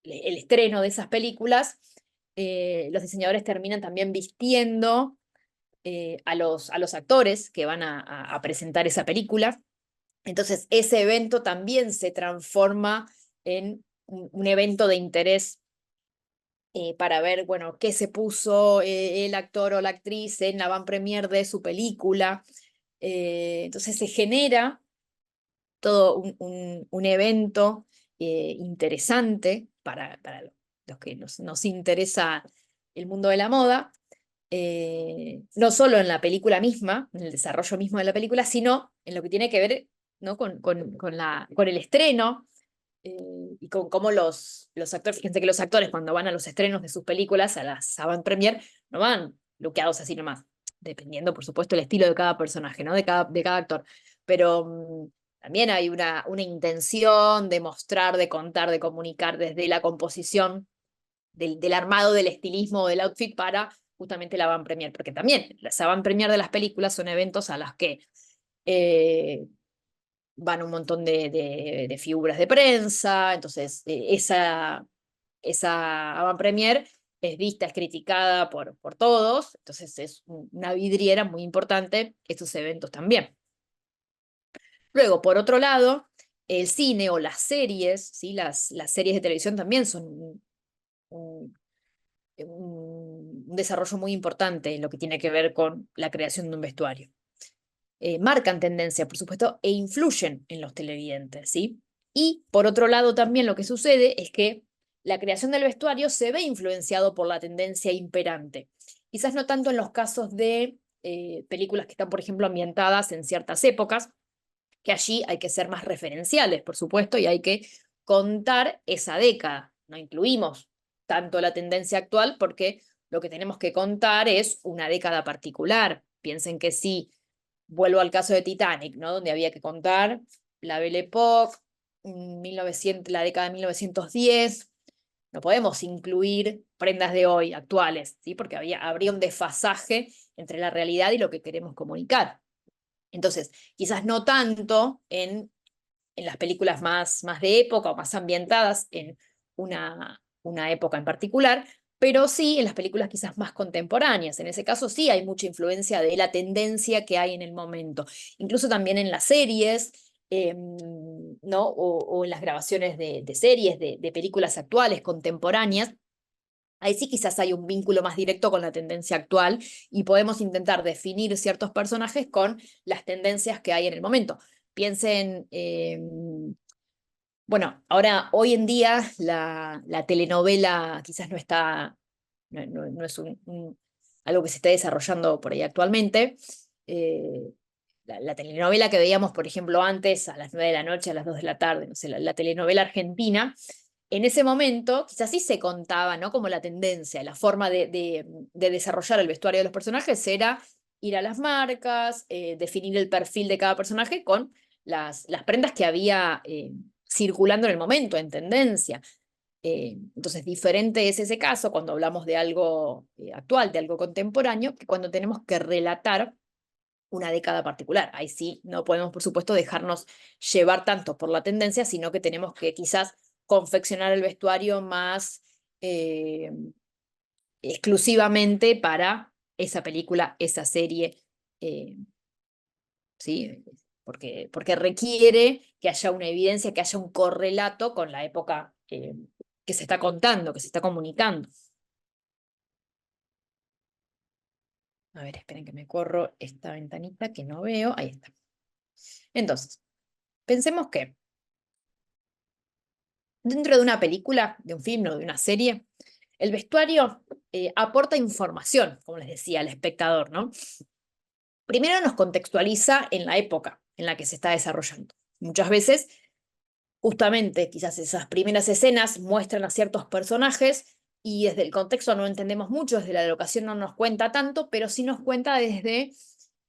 estreno de esas películas, los diseñadores terminan también vistiendo a los actores que van a presentar esa película. Entonces, ese evento también se transforma en un evento de interés para ver, bueno, qué se puso el actor o la actriz en la avant-première de su película. Entonces se genera todo un evento interesante para los que nos interesa el mundo de la moda, no solo en la película misma, en el desarrollo mismo de la película, sino en lo que tiene que ver, ¿no? con el estreno y con cómo los actores, fíjense que los actores cuando van a los estrenos de sus películas, a las avant-première, no van luqueados así nomás, dependiendo, por supuesto, el estilo de cada personaje, ¿no? De cada actor. Pero también hay una intención de mostrar, de contar, de comunicar desde la composición del armado, del estilismo, del outfit para justamente la avant-première, porque también las avant-première de las películas son eventos a las que van un montón de figuras de prensa, entonces esa avant-première es vista, es criticada por todos, entonces es una vidriera muy importante estos eventos también. Luego, por otro lado, el cine o las series, ¿sí? Las series de televisión también son un desarrollo muy importante en lo que tiene que ver con la creación de un vestuario. Marcan tendencia, por supuesto, e influyen en los televidentes, ¿sí? Y por otro lado también lo que sucede es que la creación del vestuario se ve influenciado por la tendencia imperante. Quizás no tanto en los casos de películas que están, por ejemplo, ambientadas en ciertas épocas, que allí hay que ser más referenciales, por supuesto, y hay que contar esa década. No incluimos tanto la tendencia actual porque lo que tenemos que contar es una década particular. Piensen que sí, vuelvo al caso de Titanic, ¿no? Donde había que contar la Belle Époque, 1900, la década de 1910. No podemos incluir prendas de hoy, actuales, ¿sí? Porque habría un desfasaje entre la realidad y lo que queremos comunicar. Entonces, quizás no tanto en las películas más de época o más ambientadas en una época en particular, pero sí en las películas quizás más contemporáneas. En ese caso sí hay mucha influencia de la tendencia que hay en el momento. Incluso también en las series, ¿no? O en las grabaciones de series, de películas actuales, contemporáneas. Ahí sí quizás hay un vínculo más directo con la tendencia actual y podemos intentar definir ciertos personajes con las tendencias que hay en el momento. Piensen, bueno, ahora, hoy en día, la telenovela quizás no es algo que se esté desarrollando por ahí actualmente. La telenovela que veíamos, por ejemplo, antes, a las 9 de la noche, a las 2 de la tarde, no sé, la telenovela argentina, en ese momento quizás sí se contaba, ¿no? Como la tendencia, la forma de desarrollar el vestuario de los personajes era ir a las marcas, definir el perfil de cada personaje con las prendas que había circulando en el momento, en tendencia. Entonces, diferente es ese caso cuando hablamos de algo actual, de algo contemporáneo, que cuando tenemos que relatar una década particular. Ahí sí no podemos, por supuesto, dejarnos llevar tanto por la tendencia, sino que tenemos que quizás confeccionar el vestuario más exclusivamente para esa película, esa serie, ¿sí? Porque requiere que haya una evidencia, que haya un correlato con la época que se está contando, que se está comunicando. A ver, esperen que me corro esta ventanita que no veo. Ahí está. Entonces, pensemos que dentro de una película, de un film o de una serie, el vestuario aporta información, como les decía, al espectador, ¿no? Primero nos contextualiza en la época en la que se está desarrollando. Muchas veces, justamente, quizás esas primeras escenas muestran a ciertos personajes y desde el contexto no entendemos mucho, desde la locación no nos cuenta tanto, pero sí nos cuenta desde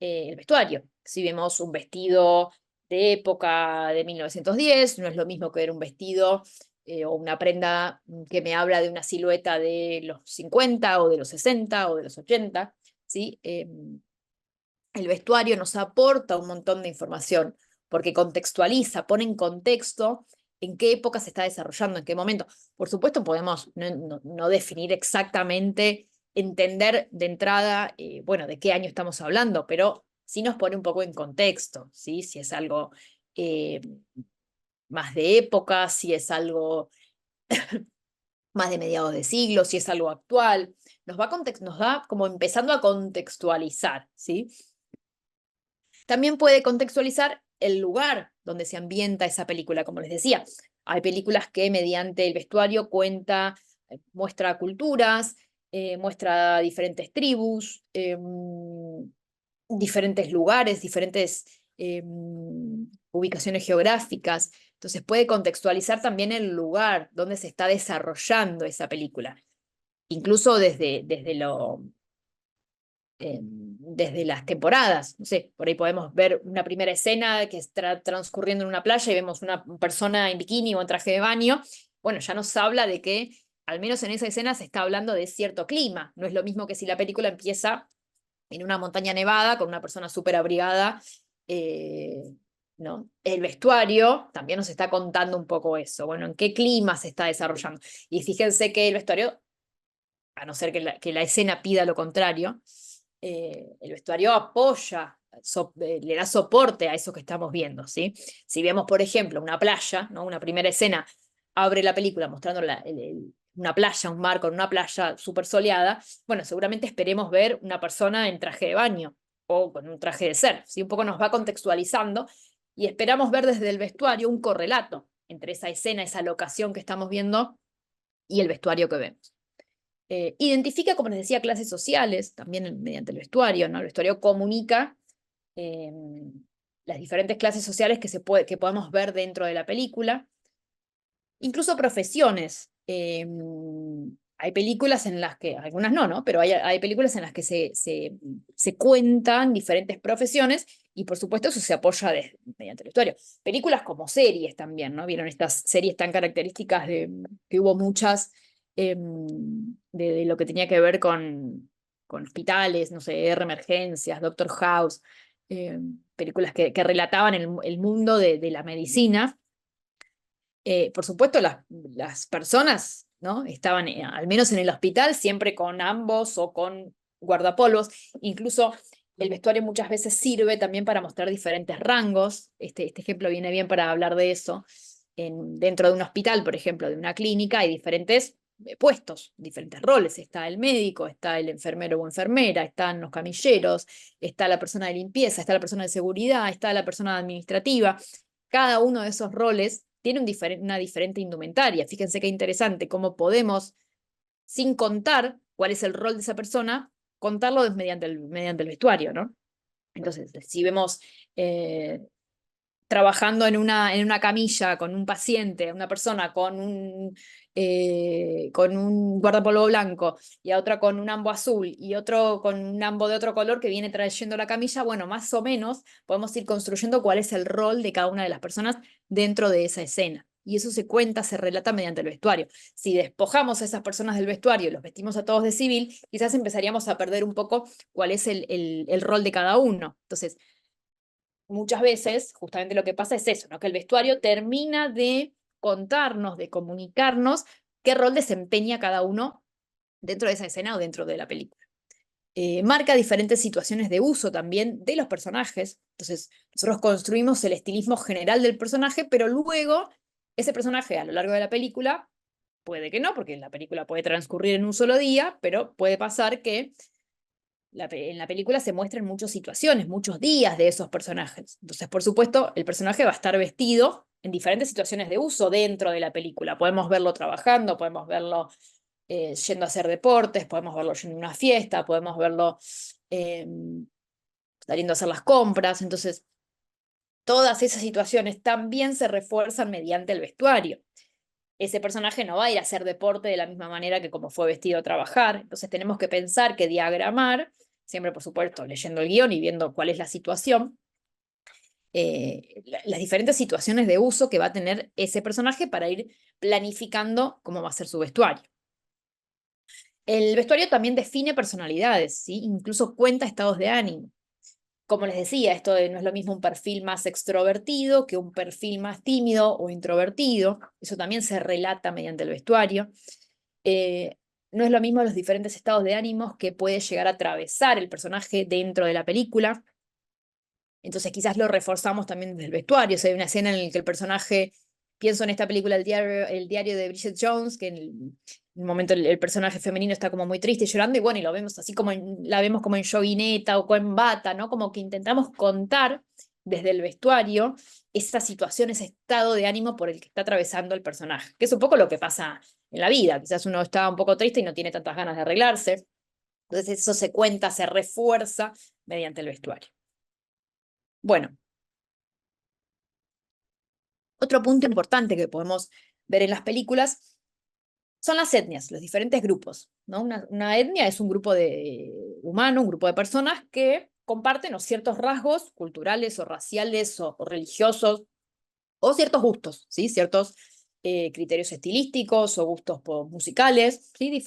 el vestuario. Si vemos un vestido de época de 1910, no es lo mismo que ver un vestido o una prenda que me habla de una silueta de los 50 o de los 60 o de los 80, ¿sí? El vestuario nos aporta un montón de información porque contextualiza, pone en contexto en qué época se está desarrollando, en qué momento. Por supuesto, podemos no definir exactamente, entender de entrada, bueno, de qué año estamos hablando, pero sí nos pone un poco en contexto, ¿sí? Si es algo eh, más de época, si es algo más de mediados de siglo, si es algo actual. Nos va como empezando a contextualizar, ¿sí? También puede contextualizar el lugar donde se ambienta esa película, como les decía. Hay películas que mediante el vestuario muestra culturas, muestra diferentes tribus, diferentes lugares, diferentes ubicaciones geográficas. Entonces puede contextualizar también el lugar donde se está desarrollando esa película. Incluso desde las temporadas. No sé, por ahí podemos ver una primera escena que está transcurriendo en una playa y vemos una persona en bikini o en traje de baño. Bueno, ya nos habla de que, al menos en esa escena, se está hablando de cierto clima. No es lo mismo que si la película empieza en una montaña nevada con una persona súper abrigada. ¿No? El vestuario también nos está contando un poco eso. Bueno, en qué clima se está desarrollando. Y fíjense que el vestuario, a no ser que la escena pida lo contrario, el vestuario apoya, le da soporte a eso que estamos viendo, ¿sí? Si vemos, por ejemplo, una playa, ¿no? Una primera escena, abre la película mostrando una playa, un mar con una playa súper soleada, bueno, seguramente esperemos ver una persona en traje de baño o con un traje de surf, ¿sí? Un poco nos va contextualizando y esperamos ver desde el vestuario un correlato entre esa escena, esa locación que estamos viendo y el vestuario que vemos. Identifica, como les decía, clases sociales, también mediante el vestuario, ¿no? El vestuario comunica eh, las diferentes clases sociales que podemos ver dentro de la película, incluso profesiones. Hay películas en las que, algunas no, ¿no? Pero hay películas en las que se cuentan diferentes profesiones y por supuesto eso se apoya mediante el vestuario. Películas como series también, ¿no? Vieron estas series tan características que hubo muchas de lo que tenía que ver con hospitales, no sé, Emergencias, Doctor House, películas que relataban el mundo de la medicina. Por supuesto, las personas, ¿no? Estaban, al menos en el hospital, siempre con ambos o con guardapolvos. Incluso el vestuario muchas veces sirve también para mostrar diferentes rangos. Este ejemplo viene bien para hablar de eso. Dentro de un hospital, por ejemplo, de una clínica, hay diferentes puestos, diferentes roles. Está el médico, está el enfermero o enfermera, están los camilleros, está la persona de limpieza, está la persona de seguridad, está la persona administrativa. Cada uno de esos roles tiene una diferente indumentaria. Fíjense qué interesante cómo podemos, sin contar cuál es el rol de esa persona, contarlo mediante el vestuario, ¿no? Entonces, si vemos trabajando en una camilla con un paciente, una persona con un guardapolvo blanco y a otra con un ambo azul y otro con un ambo de otro color que viene trayendo la camilla, bueno, más o menos podemos ir construyendo cuál es el rol de cada una de las personas dentro de esa escena. Y eso se cuenta, se relata mediante el vestuario. Si despojamos a esas personas del vestuario y los vestimos a todos de civil, quizás empezaríamos a perder un poco cuál es el rol de cada uno. Entonces, muchas veces justamente lo que pasa es eso, ¿no? Que el vestuario termina de contarnos, de comunicarnos qué rol desempeña cada uno dentro de esa escena o dentro de la película. Marca diferentes situaciones de uso también de los personajes. Entonces, nosotros construimos el estilismo general del personaje, pero luego ese personaje a lo largo de la película, puede que no, porque la película puede transcurrir en un solo día, pero puede pasar que en la película se muestran muchas situaciones, muchos días de esos personajes. Entonces, por supuesto, el personaje va a estar vestido en diferentes situaciones de uso dentro de la película. Podemos verlo trabajando, podemos verlo yendo a hacer deportes, podemos verlo yendo a una fiesta, podemos verlo eh, saliendo a hacer las compras. Entonces, todas esas situaciones también se refuerzan mediante el vestuario. Ese personaje no va a ir a hacer deporte de la misma manera que como fue vestido a trabajar. Entonces tenemos que pensar que diagramar, siempre por supuesto leyendo el guión y viendo cuál es la situación, las diferentes situaciones de uso que va a tener ese personaje para ir planificando cómo va a ser su vestuario. El vestuario también define personalidades, ¿sí? Incluso cuenta estados de ánimo. Como les decía, esto de no es lo mismo un perfil más extrovertido que un perfil más tímido o introvertido. Eso también se relata mediante el vestuario. Eh, no es lo mismo los diferentes estados de ánimos que puede llegar a atravesar el personaje dentro de la película. Entonces quizás lo reforzamos también desde el vestuario. O sea, hay una escena en la que el personaje, pienso en esta película, el diario de Bridget Jones, que en un momento el personaje femenino está como muy triste y llorando, y bueno, y lo vemos así como la vemos como en joguineta o con bata, ¿no? Como que intentamos contar desde el vestuario esa situación, ese estado de ánimo por el que está atravesando el personaje, que es un poco lo que pasa en la vida. Quizás uno está un poco triste y no tiene tantas ganas de arreglarse. Entonces eso se cuenta, se refuerza mediante el vestuario. Bueno, otro punto importante que podemos ver en las películas son las etnias, los diferentes grupos, ¿no? Una etnia es un grupo de humano, un grupo de personas que comparten o ciertos rasgos culturales o raciales o religiosos o ciertos gustos, ¿sí? Ciertos criterios estilísticos o gustos musicales, ¿sí?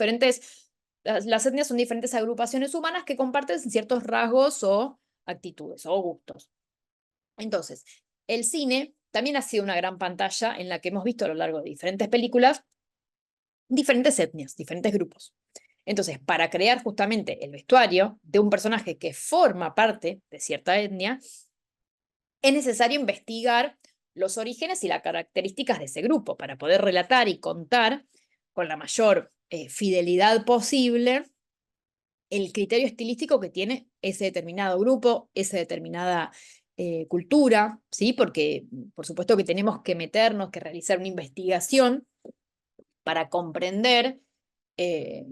Las etnias son diferentes agrupaciones humanas que comparten ciertos rasgos o actitudes o gustos. Entonces, el cine también ha sido una gran pantalla en la que hemos visto a lo largo de diferentes películas diferentes etnias, diferentes grupos. Entonces, para crear justamente el vestuario de un personaje que forma parte de cierta etnia, es necesario investigar los orígenes y las características de ese grupo para poder relatar y contar con la mayor fidelidad posible el criterio estilístico que tiene ese determinado grupo, esa determinada cultura, ¿sí? Porque por supuesto que tenemos que meternos, que realizar una investigación para comprender eh,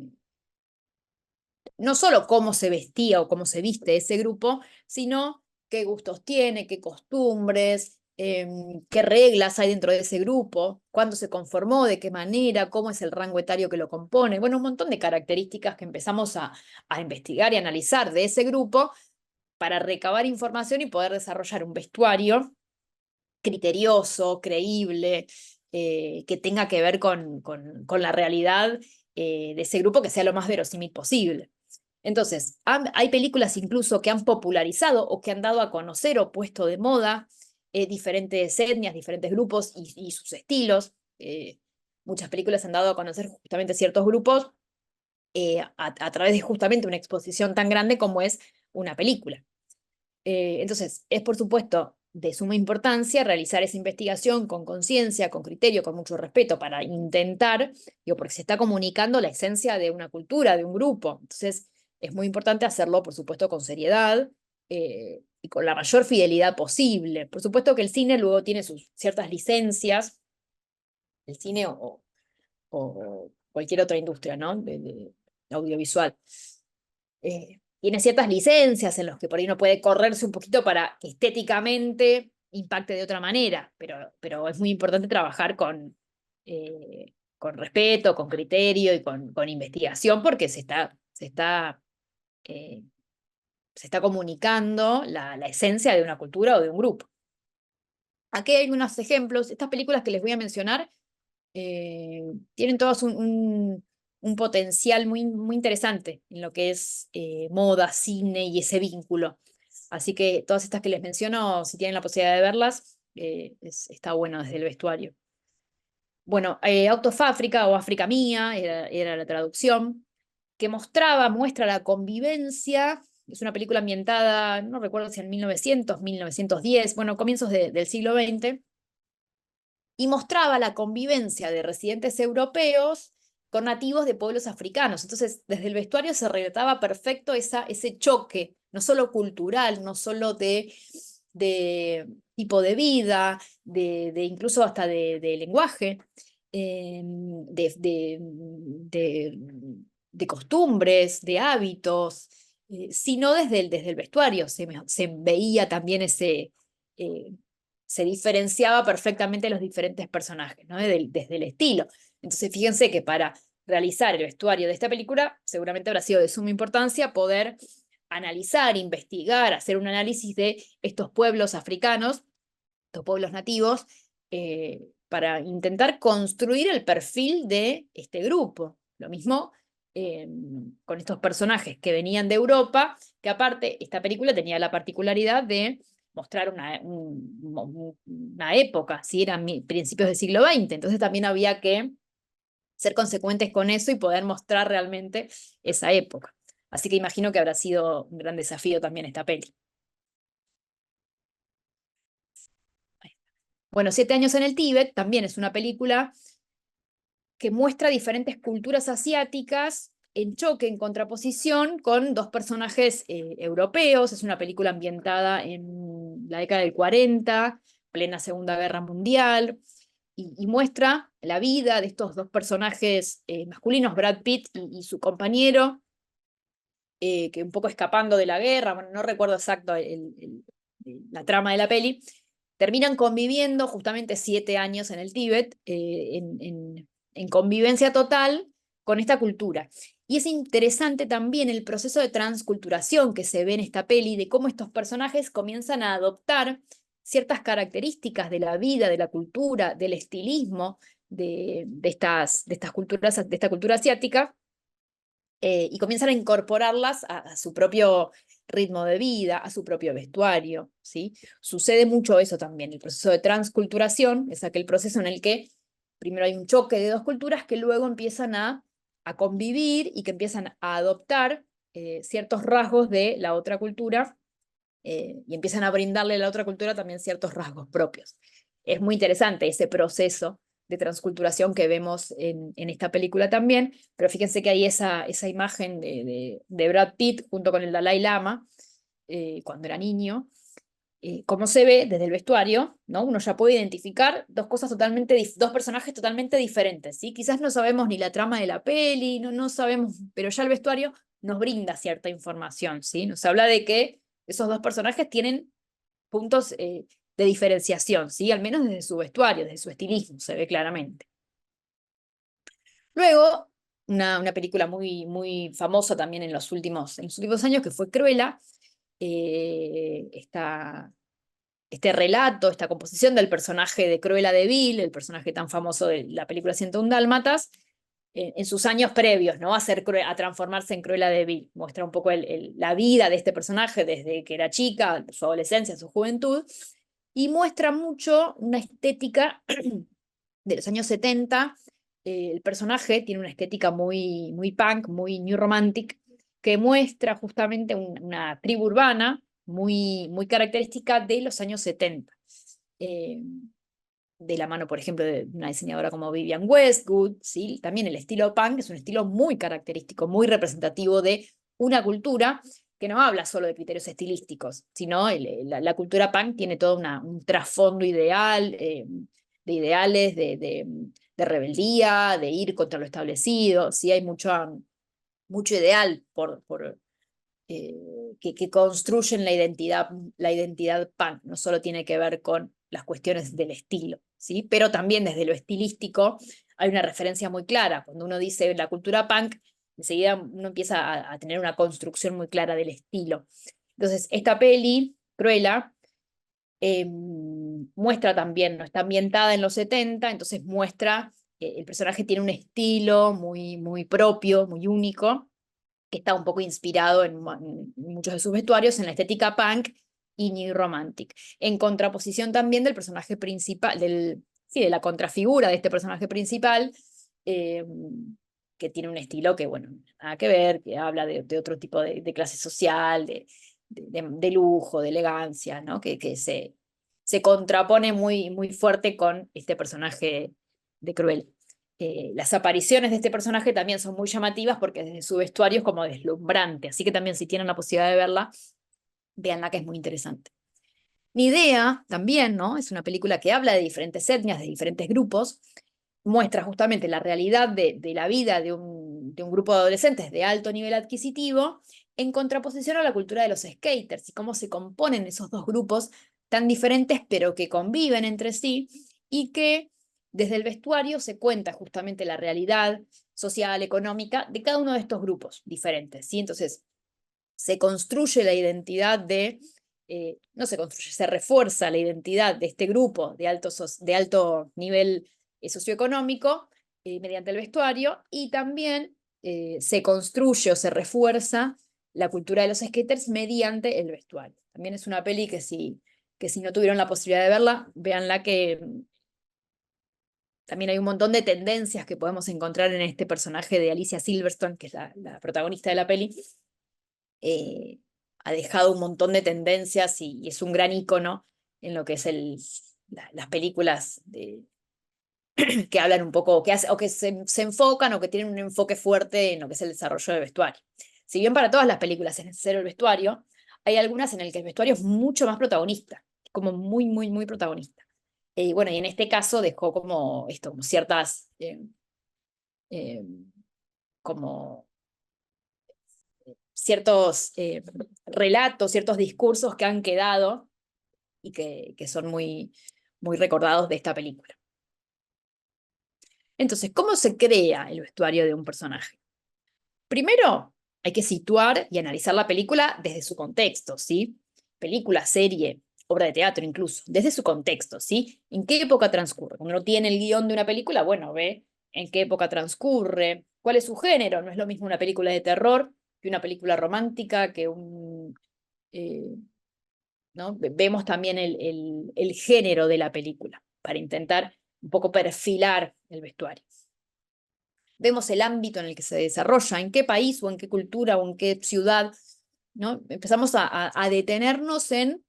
no solo cómo se vestía o cómo se viste ese grupo, sino qué gustos tiene, qué costumbres, qué reglas hay dentro de ese grupo, cuándo se conformó, de qué manera, cómo es el rango etario que lo compone. Bueno, un montón de características que empezamos a investigar y analizar de ese grupo para recabar información y poder desarrollar un vestuario criterioso, creíble, que tenga que ver con la realidad de ese grupo, que sea lo más verosímil posible. Entonces, hay películas incluso que han popularizado o que han dado a conocer o puesto de moda diferentes etnias, diferentes grupos y sus estilos. Muchas películas han dado a conocer justamente ciertos grupos a través de justamente una exposición tan grande como es una película. Entonces, es por supuesto de suma importancia realizar esa investigación con conciencia, con criterio, con mucho respeto, para intentar, digo, porque se está comunicando la esencia de una cultura, de un grupo. Entonces, es muy importante hacerlo, por supuesto, con seriedad y con la mayor fidelidad posible. Por supuesto que el cine luego tiene sus ciertas licencias, el cine o cualquier otra industria, ¿no? De audiovisual. Tiene ciertas licencias en los que por ahí uno puede correrse un poquito para que estéticamente impacte de otra manera, pero es muy importante trabajar con respeto, con criterio y con investigación porque eh, se está comunicando la esencia de una cultura o de un grupo. Aquí hay unos ejemplos. Estas películas que les voy a mencionar tienen todos un potencial muy interesante en lo que es moda, cine y ese vínculo. Así que todas estas que les menciono, si tienen la posibilidad de verlas, está bueno desde el vestuario. Bueno, Out of Africa o África Mía era la traducción. que muestra la convivencia. Es una película ambientada, no recuerdo si en 1900, 1910, bueno, comienzos del siglo XX, y mostraba la convivencia de residentes europeos con nativos de pueblos africanos. Entonces, desde el vestuario se retrataba perfecto ese choque, no solo cultural, no solo de tipo de vida, incluso hasta de lenguaje, de costumbres, de hábitos, sino desde el vestuario se veía también eh, se diferenciaba perfectamente los diferentes personajes, ¿no? Desde el estilo. Entonces, fíjense que para realizar el vestuario de esta película, seguramente habrá sido de suma importancia poder analizar, investigar, hacer un análisis de estos pueblos africanos, estos pueblos nativos, para intentar construir el perfil de este grupo. Lo mismo con estos personajes que venían de Europa, que aparte esta película tenía la particularidad de mostrar una época, ¿sí? Eran principios del siglo XX, entonces también había que ser consecuentes con eso y poder mostrar realmente esa época. Así que imagino que habrá sido un gran desafío también esta peli. Bueno, Siete años en el Tíbet también es una película que muestra diferentes culturas asiáticas en choque, en contraposición con dos personajes europeos. Es una película ambientada en la década del 40, plena Segunda Guerra Mundial, y muestra la vida de estos dos personajes masculinos, Brad Pitt y su compañero, que un poco escapando de la guerra, bueno, no recuerdo exacto la trama de la peli, terminan conviviendo justamente 7 años en el Tíbet, en convivencia total con esta cultura. Y es interesante también el proceso de transculturación que se ve en esta peli, de cómo estos personajes comienzan a adoptar ciertas características de la vida, de la cultura, del estilismo de estas culturas, de esta cultura asiática, y comienzan a incorporarlas a su propio ritmo de vida, a su propio vestuario, ¿sí? Sucede mucho eso también. El proceso de transculturación es aquel proceso en el que primero hay un choque de dos culturas que luego empiezan a convivir y que empiezan a adoptar ciertos rasgos de la otra cultura, y empiezan a brindarle a la otra cultura también ciertos rasgos propios. Es muy interesante ese proceso de transculturación que vemos en esta película también, pero fíjense que hay esa imagen de Brad Pitt junto con el Dalai Lama, cuando era niño, como se ve desde el vestuario, ¿no? Uno ya puede identificar dos personajes totalmente diferentes, ¿sí? Quizás no sabemos ni la trama de la peli, no sabemos, pero ya el vestuario nos brinda cierta información, ¿sí? Nos habla de que esos dos personajes tienen puntos de diferenciación, ¿sí? Al menos desde su vestuario, desde su estilismo, se ve claramente. Luego, una película muy famosa también en los últimos años, que fue Cruella, este relato, esta composición del personaje de Cruella de Vil, el personaje tan famoso de la película 101 Dálmatas, en sus años previos, ¿no? A transformarse en Cruella de Vil. Muestra un poco la vida de este personaje desde que era chica, su adolescencia, su juventud, y muestra mucho una estética de los años 70. El personaje tiene una estética muy punk, muy new romantic, que muestra justamente una tribu urbana muy característica de los años 70. Eh, de la mano, por ejemplo, de una diseñadora como Vivienne Westwood, ¿sí? También el estilo punk es un estilo muy característico, muy representativo de una cultura que no habla solo de criterios estilísticos, sino la cultura punk tiene todo un trasfondo ideal, de ideales, de rebeldía, de ir contra lo establecido, ¿sí? Hay mucho ideal que construyen la identidad punk, no solo tiene que ver con las cuestiones del estilo, ¿sí? Pero también desde lo estilístico hay una referencia muy clara. Cuando uno dice la cultura punk, enseguida uno empieza a tener una construcción muy clara del estilo. Entonces, esta peli, Cruella, muestra también, no está ambientada en los 70, entonces muestra, el personaje tiene un estilo muy propio, muy único, que está un poco inspirado en muchos de sus vestuarios en la estética punk y new romantic, en contraposición también del personaje principal, sí, de la contrafigura de este personaje principal, eh, que tiene un estilo que, bueno, nada que ver, que habla de otro tipo de clase social, de lujo, de elegancia, ¿no? Que se contrapone muy, muy fuerte con este personaje de Cruel. Las apariciones de este personaje también son muy llamativas porque desde su vestuario es como deslumbrante, así que también si tienen la posibilidad de verla, véanla que es muy interesante. Ni idea también, ¿no? Es una película que habla de diferentes etnias, de diferentes grupos, muestra justamente la realidad de la vida de un grupo de adolescentes de alto nivel adquisitivo en contraposición a la cultura de los skaters y cómo se componen esos dos grupos tan diferentes pero que conviven entre sí y que desde el vestuario se cuenta justamente la realidad social, económica de cada uno de estos grupos diferentes, ¿sí? Entonces se construye la identidad no se construye, se refuerza la identidad de este grupo de alto nivel socioeconómico mediante el vestuario y también se construye o se refuerza la cultura de los skaters mediante el vestuario. También es una peli que si no tuvieron la posibilidad de verla, véanla que también hay un montón de tendencias que podemos encontrar en este personaje de Alicia Silverstone, que es la protagonista de la peli, eh, ha dejado un montón de tendencias y es un gran ícono en lo que es las películas que hablan un poco, o que se enfocan o que tienen un enfoque fuerte en lo que es el desarrollo de vestuario. Si bien para todas las películas es necesario el vestuario, hay algunas en las que el vestuario es mucho más protagonista, como muy, muy, muy protagonista. Y bueno, y en este caso dejó como esto, como ciertas, eh, como ciertos relatos, ciertos discursos que han quedado y que son muy, muy recordados de esta película. Entonces, ¿cómo se crea el vestuario de un personaje? Primero, hay que situar y analizar la película desde su contexto, ¿sí? Película, serie, obra de teatro incluso, desde su contexto, ¿sí? ¿En qué época transcurre? Cuando uno tiene el guión de una película, bueno, ve en qué época transcurre, cuál es su género. No es lo mismo una película de terror que una película romántica, que ¿no? Vemos también el género de la película para intentar un poco perfilar el vestuario. Vemos el ámbito en el que se desarrolla, en qué país o en qué cultura o en qué ciudad, ¿no? Empezamos a detenernos en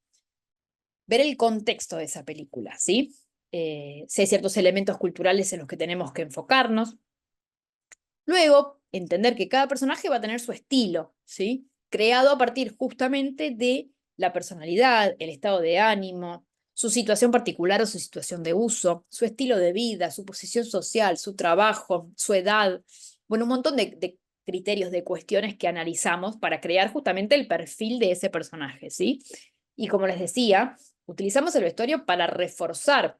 ver el contexto de esa película, ¿sí? Si hay ciertos elementos culturales en los que tenemos que enfocarnos. Luego, entender que cada personaje va a tener su estilo, ¿sí? Creado a partir justamente de la personalidad, el estado de ánimo, su situación particular o su situación de uso, su estilo de vida, su posición social, su trabajo, su edad. Bueno, un montón de criterios, de cuestiones que analizamos para crear justamente el perfil de ese personaje, ¿sí? Y como les decía, utilizamos el vestuario para reforzar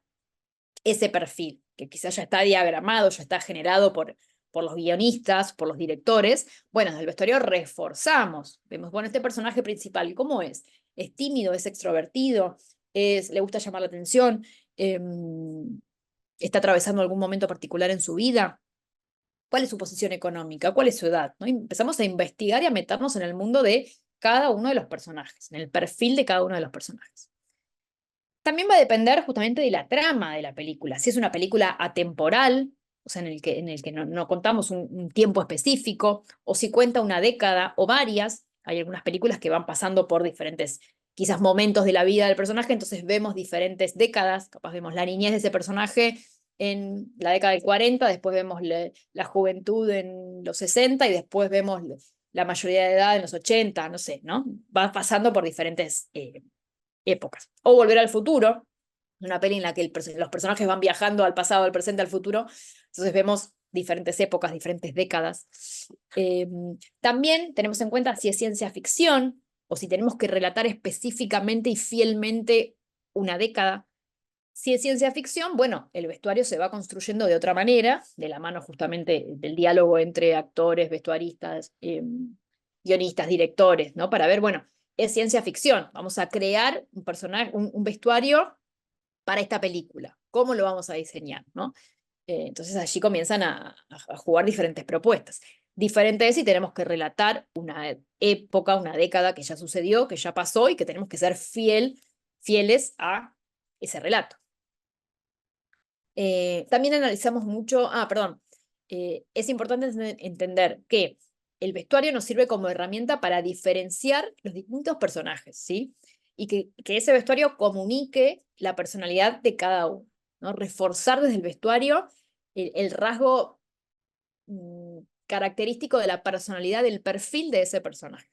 ese perfil, que quizás ya está diagramado, ya está generado por los guionistas, por los directores. Bueno, desde el vestuario reforzamos. Vemos, bueno, este personaje principal, ¿cómo es? ¿Es tímido? ¿Es extrovertido? ¿Le gusta llamar la atención? ¿Está atravesando algún momento particular en su vida? ¿Cuál es su posición económica? ¿Cuál es su edad? ¿No? Y empezamos a investigar y a meternos en el mundo de cada uno de los personajes, en el perfil de cada uno de los personajes. También va a depender justamente de la trama de la película. Si es una película atemporal, o sea, en el que no contamos un tiempo específico, o si cuenta una década o varias. Hay algunas películas que van pasando por diferentes, quizás momentos de la vida del personaje, entonces vemos diferentes décadas, capaz vemos la niñez de ese personaje en la década del 40, después vemos la juventud en los 60 y después vemos la mayoría de edad en los 80, no sé, ¿no? Va pasando por diferentes épocas. O Volver al Futuro, una peli en la que los personajes van viajando al pasado, al presente, al futuro. Entonces vemos diferentes épocas, diferentes décadas. También tenemos en cuenta si es ciencia ficción o si tenemos que relatar específicamente y fielmente una década. Si es ciencia ficción, bueno, el vestuario se va construyendo de otra manera, de la mano justamente del diálogo entre actores, vestuaristas, guionistas, directores, ¿no? Para ver, bueno, es ciencia ficción, vamos a crear un personaje, un vestuario para esta película. ¿Cómo lo vamos a diseñar, no? Entonces allí comienzan a jugar diferentes propuestas. Diferente es si tenemos que relatar una época, una década que ya sucedió, que ya pasó y que tenemos que ser fieles a ese relato. También analizamos mucho, perdón, es importante entender que el vestuario nos sirve como herramienta para diferenciar los distintos personajes, ¿sí? Y que ese vestuario comunique la personalidad de cada uno, ¿no? Reforzar desde el vestuario el rasgo característico de la personalidad, del perfil de ese personaje.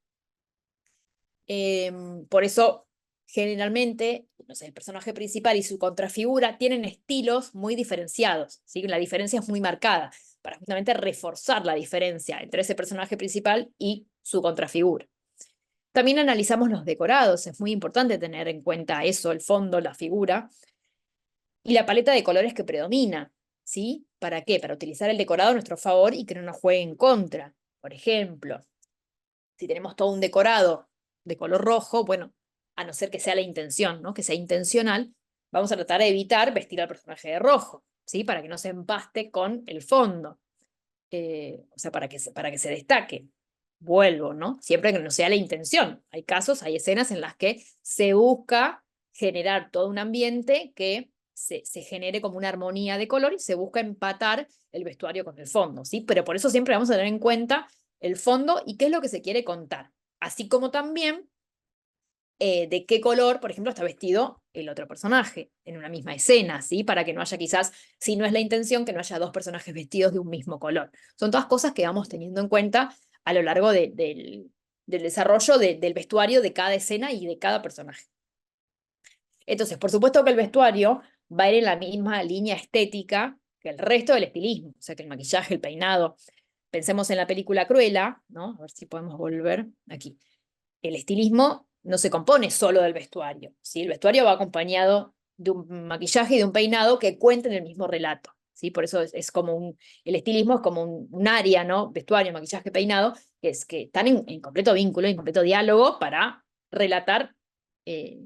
Por eso, generalmente, no sé, el personaje principal y su contrafigura tienen estilos muy diferenciados, ¿sí? La diferencia es muy marcada, para justamente reforzar la diferencia entre ese personaje principal y su contrafigura. También analizamos los decorados, es muy importante tener en cuenta eso, el fondo, la figura, y la paleta de colores que predomina, ¿sí? ¿Para qué? Para utilizar el decorado a nuestro favor y que no nos juegue en contra. Por ejemplo, si tenemos todo un decorado de color rojo, bueno, a no ser que sea la intención, ¿no? Que sea intencional, vamos a tratar de evitar vestir al personaje de rojo, ¿sí? Para que no se empaste con el fondo. O sea, para que se destaque. Vuelvo, ¿no? Siempre que no sea la intención. Hay casos, hay escenas en las que se busca generar todo un ambiente que se genere como una armonía de color y se busca empatar el vestuario con el fondo, ¿sí? Pero por eso siempre vamos a tener en cuenta el fondo y qué es lo que se quiere contar. Así como también de qué color, por ejemplo, está vestido el otro personaje en una misma escena, ¿sí? Para que no haya quizás, si no es la intención, que no haya dos personajes vestidos de un mismo color. Son todas cosas que vamos teniendo en cuenta a lo largo del desarrollo del vestuario de cada escena y de cada personaje. Entonces, por supuesto que el vestuario va a ir en la misma línea estética que el resto del estilismo, o sea, que el maquillaje, el peinado. Pensemos en la película Cruella, ¿no? A ver si podemos volver aquí. El estilismo no se compone solo del vestuario, ¿sí? El vestuario va acompañado de un maquillaje y de un peinado que cuenten el mismo relato, ¿sí? Por eso es como el estilismo es como un área, ¿no? Vestuario, maquillaje, peinado, que están en completo vínculo, en completo diálogo para relatar eh,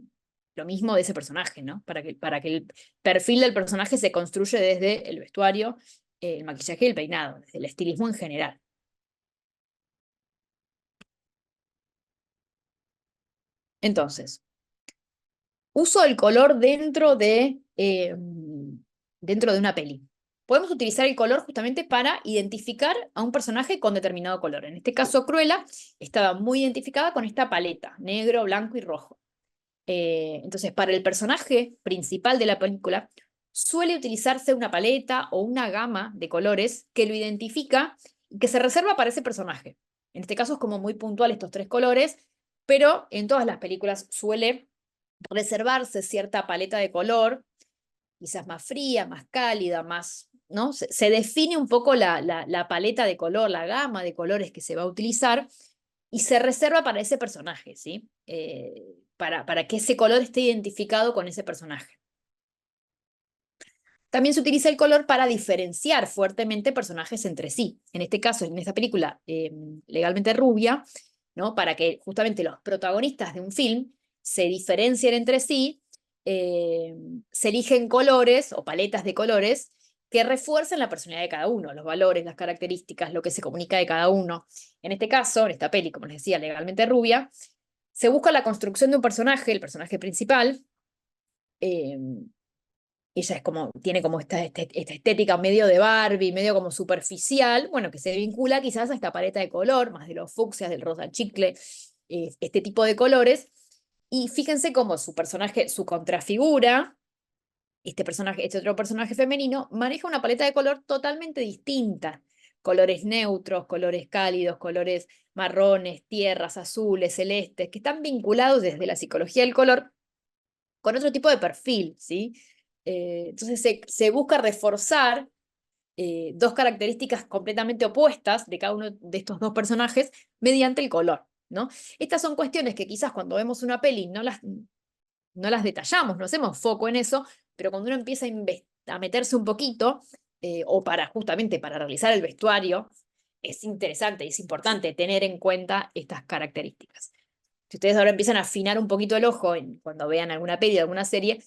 lo mismo de ese personaje, ¿no? Para que el perfil del personaje se construye desde el vestuario, el maquillaje y el peinado, desde el estilismo en general. Entonces, uso el color dentro de una peli. Podemos utilizar el color justamente para identificar a un personaje con determinado color. En este caso, Cruella estaba muy identificada con esta paleta, negro, blanco y rojo. Entonces, para el personaje principal de la película, suele utilizarse una paleta o una gama de colores que lo identifica y que se reserva para ese personaje. En este caso es como muy puntual estos tres colores, pero en todas las películas suele reservarse cierta paleta de color, quizás más fría, más cálida, más, ¿no? Se define un poco la paleta de color, la gama de colores que se va a utilizar y se reserva para ese personaje, ¿sí? Para que ese color esté identificado con ese personaje. También se utiliza el color para diferenciar fuertemente personajes entre sí. En este caso, en esta película, Legalmente Rubia, ¿no? Para que justamente los protagonistas de un film se diferencien entre sí, se eligen colores o paletas de colores que refuercen la personalidad de cada uno, los valores, las características, lo que se comunica de cada uno. En este caso, en esta peli, como les decía, Legalmente Rubia, se busca la construcción de un personaje, el personaje principal. eh, Ella es como, tiene como esta estética medio de Barbie, medio como superficial, bueno, que se vincula quizás a esta paleta de color, más de los fucsias, del rosa chicle, este tipo de colores. Y fíjense cómo su personaje, su contrafigura, este personaje, este otro personaje femenino, maneja una paleta de color totalmente distinta. Colores neutros, colores cálidos, colores marrones, tierras, azules, celestes, que están vinculados desde la psicología del color con otro tipo de perfil, ¿sí? Entonces se busca reforzar dos características completamente opuestas de cada uno de estos dos personajes mediante el color, ¿no? Estas son cuestiones que quizás cuando vemos una peli no las detallamos, no hacemos foco en eso, pero cuando uno empieza a meterse un poquito, o justamente para realizar el vestuario, es interesante y es importante tener en cuenta estas características. Si ustedes ahora empiezan a afinar un poquito el ojo cuando vean alguna peli o alguna serie,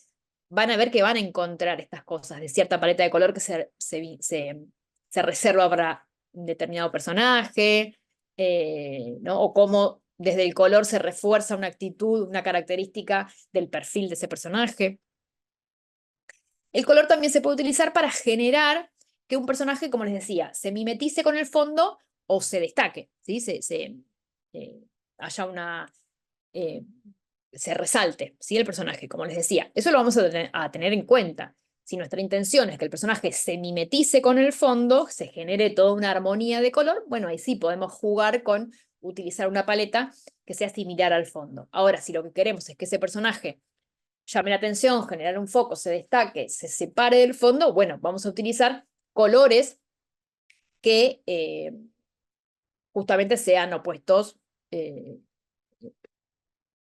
van a ver que van a encontrar estas cosas de cierta paleta de color que se reserva para un determinado personaje, ¿no? O cómo desde el color se refuerza una actitud, una característica del perfil de ese personaje. El color también se puede utilizar para generar que un personaje, como les decía, se mimetice con el fondo o se destaque, ¿sí? Eh, haya una... eh, se resalte, ¿sí? El personaje, como les decía. Eso lo vamos a tener en cuenta. Si nuestra intención es que el personaje se mimetice con el fondo, se genere toda una armonía de color, bueno, ahí sí podemos jugar con utilizar una paleta que sea similar al fondo. Ahora, si lo que queremos es que ese personaje llame la atención, generar un foco, se destaque, se separe del fondo, bueno, vamos a utilizar colores que justamente sean opuestos,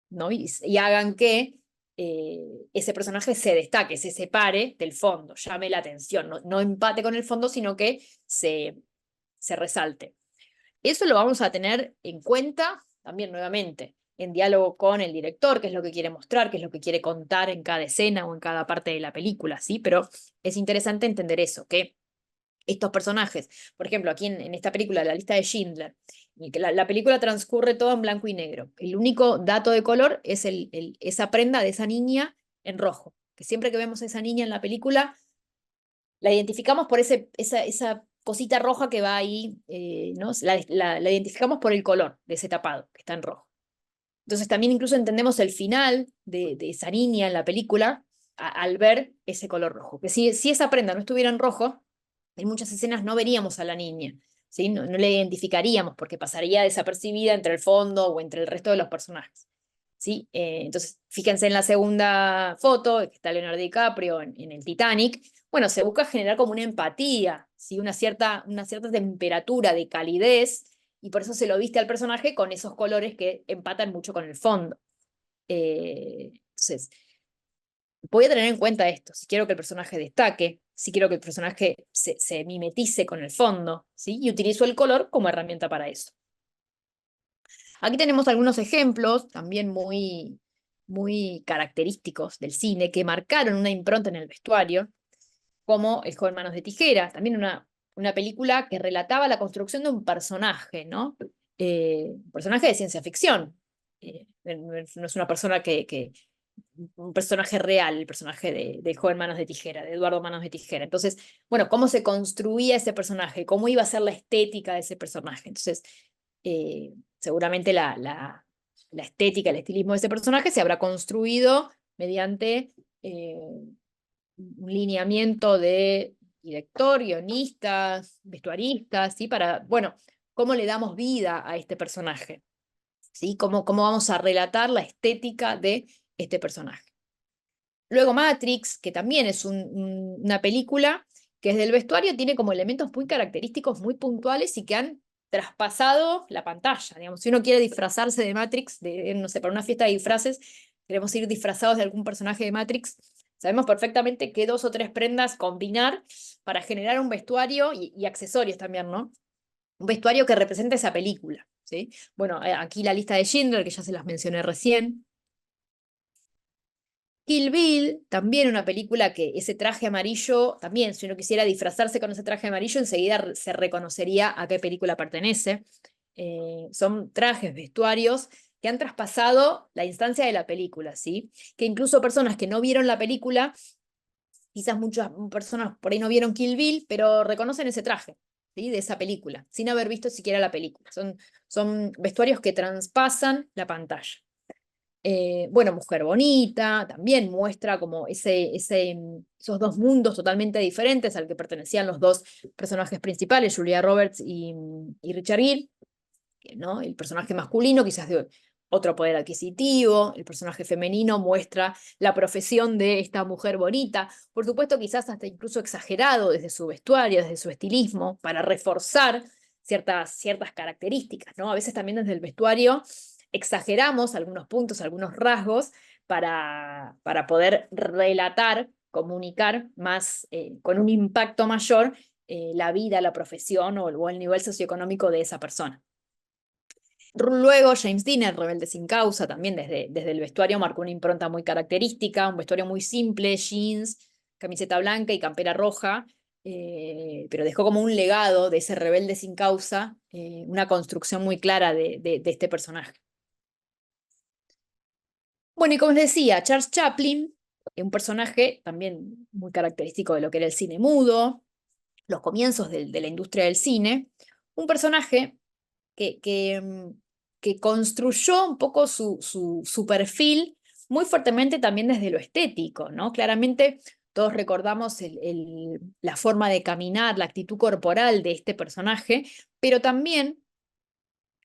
¿no? Y hagan que ese personaje se destaque, se separe del fondo, llame la atención, no empate con el fondo, sino que se resalte. Eso lo vamos a tener en cuenta también nuevamente en diálogo con el director, qué es lo que quiere mostrar, qué es lo que quiere contar en cada escena o en cada parte de la película, ¿sí? Pero es interesante entender eso, que estos personajes, por ejemplo, aquí en esta película, La lista de Schindler, y que la película transcurre todo en blanco y negro. El único dato de color es esa prenda de esa niña en rojo, que siempre que vemos a esa niña en la película, la identificamos por esa cosita roja que va ahí, ¿no? La identificamos por el color de ese tapado, que está en rojo. Entonces también incluso entendemos el final de esa niña en la película al ver ese color rojo. Que si esa prenda no estuviera en rojo, en muchas escenas no veríamos a la niña, ¿sí? No la identificaríamos porque pasaría desapercibida entre el fondo o entre el resto de los personajes. ¿Sí? Entonces, fíjense en la segunda foto, que está Leonardo DiCaprio en el Titanic. Bueno, se busca generar como una empatía, ¿sí? Una cierta temperatura de calidez, y por eso se lo viste al personaje con esos colores que empatan mucho con el fondo. Entonces, voy a tener en cuenta esto. Si quiero que el personaje destaque, si quiero que el personaje se mimetice con el fondo, ¿sí? Y utilizo el color como herramienta para eso. Aquí tenemos algunos ejemplos también muy característicos del cine que marcaron una impronta en el vestuario, como El joven manos de tijera, también una película que relataba la construcción de un personaje, ¿no? Un personaje de ciencia ficción. No es una persona un personaje real, el personaje de joven Manos de Tijera, de Eduardo Manos de Tijera. Entonces, bueno, cómo se construía ese personaje, cómo iba a ser la estética de ese personaje. Entonces, seguramente la estética, el estilismo de ese personaje se habrá construido mediante un lineamiento de director, guionistas, vestuaristas, ¿sí? Para, bueno, cómo le damos vida a este personaje, ¿sí? Cómo vamos a relatar la estética de este personaje. Luego Matrix, que también es una película que desde el vestuario tiene como elementos muy característicos, muy puntuales y que han traspasado la pantalla. Digamos, si uno quiere disfrazarse de Matrix, no sé, para una fiesta de disfraces, queremos ir disfrazados de algún personaje de Matrix, sabemos perfectamente qué 2 o 3 prendas combinar para generar un vestuario y accesorios también, ¿no? Un vestuario que represente esa película, ¿sí? Bueno, aquí la lista de Schindler, que ya se las mencioné recién. Kill Bill, también una película que ese traje amarillo, también si uno quisiera disfrazarse con ese traje amarillo, enseguida se reconocería a qué película pertenece. Son trajes, vestuarios que han traspasado la instancia de la película, ¿sí? Que incluso personas que no vieron la película, quizás muchas personas por ahí no vieron Kill Bill, pero reconocen ese traje, ¿sí? De esa película, sin haber visto siquiera la película. Son vestuarios que traspasan la pantalla. Bueno, Mujer Bonita también muestra como esos 2 mundos totalmente diferentes al que pertenecían los 2 personajes principales, Julia Roberts y Richard Gere, ¿no? El personaje masculino quizás de otro poder adquisitivo, el personaje femenino muestra la profesión de esta mujer bonita, por supuesto quizás hasta incluso exagerado desde su vestuario, desde su estilismo, para reforzar ciertas características, ¿no? A veces también desde el vestuario exageramos algunos puntos, algunos rasgos para poder relatar, comunicar más, con un impacto mayor, la vida, la profesión o el nivel socioeconómico de esa persona. Luego James Dean, el Rebelde sin causa, también desde el vestuario marcó una impronta muy característica, un vestuario muy simple, jeans, camiseta blanca y campera roja, pero dejó como un legado de ese rebelde sin causa, una construcción muy clara de este personaje. Bueno, y como les decía, Charles Chaplin, un personaje también muy característico de lo que era el cine mudo, los comienzos de la industria del cine, un personaje que construyó un poco su perfil muy fuertemente también desde lo estético, ¿no? Claramente todos recordamos la forma de caminar, la actitud corporal de este personaje, pero también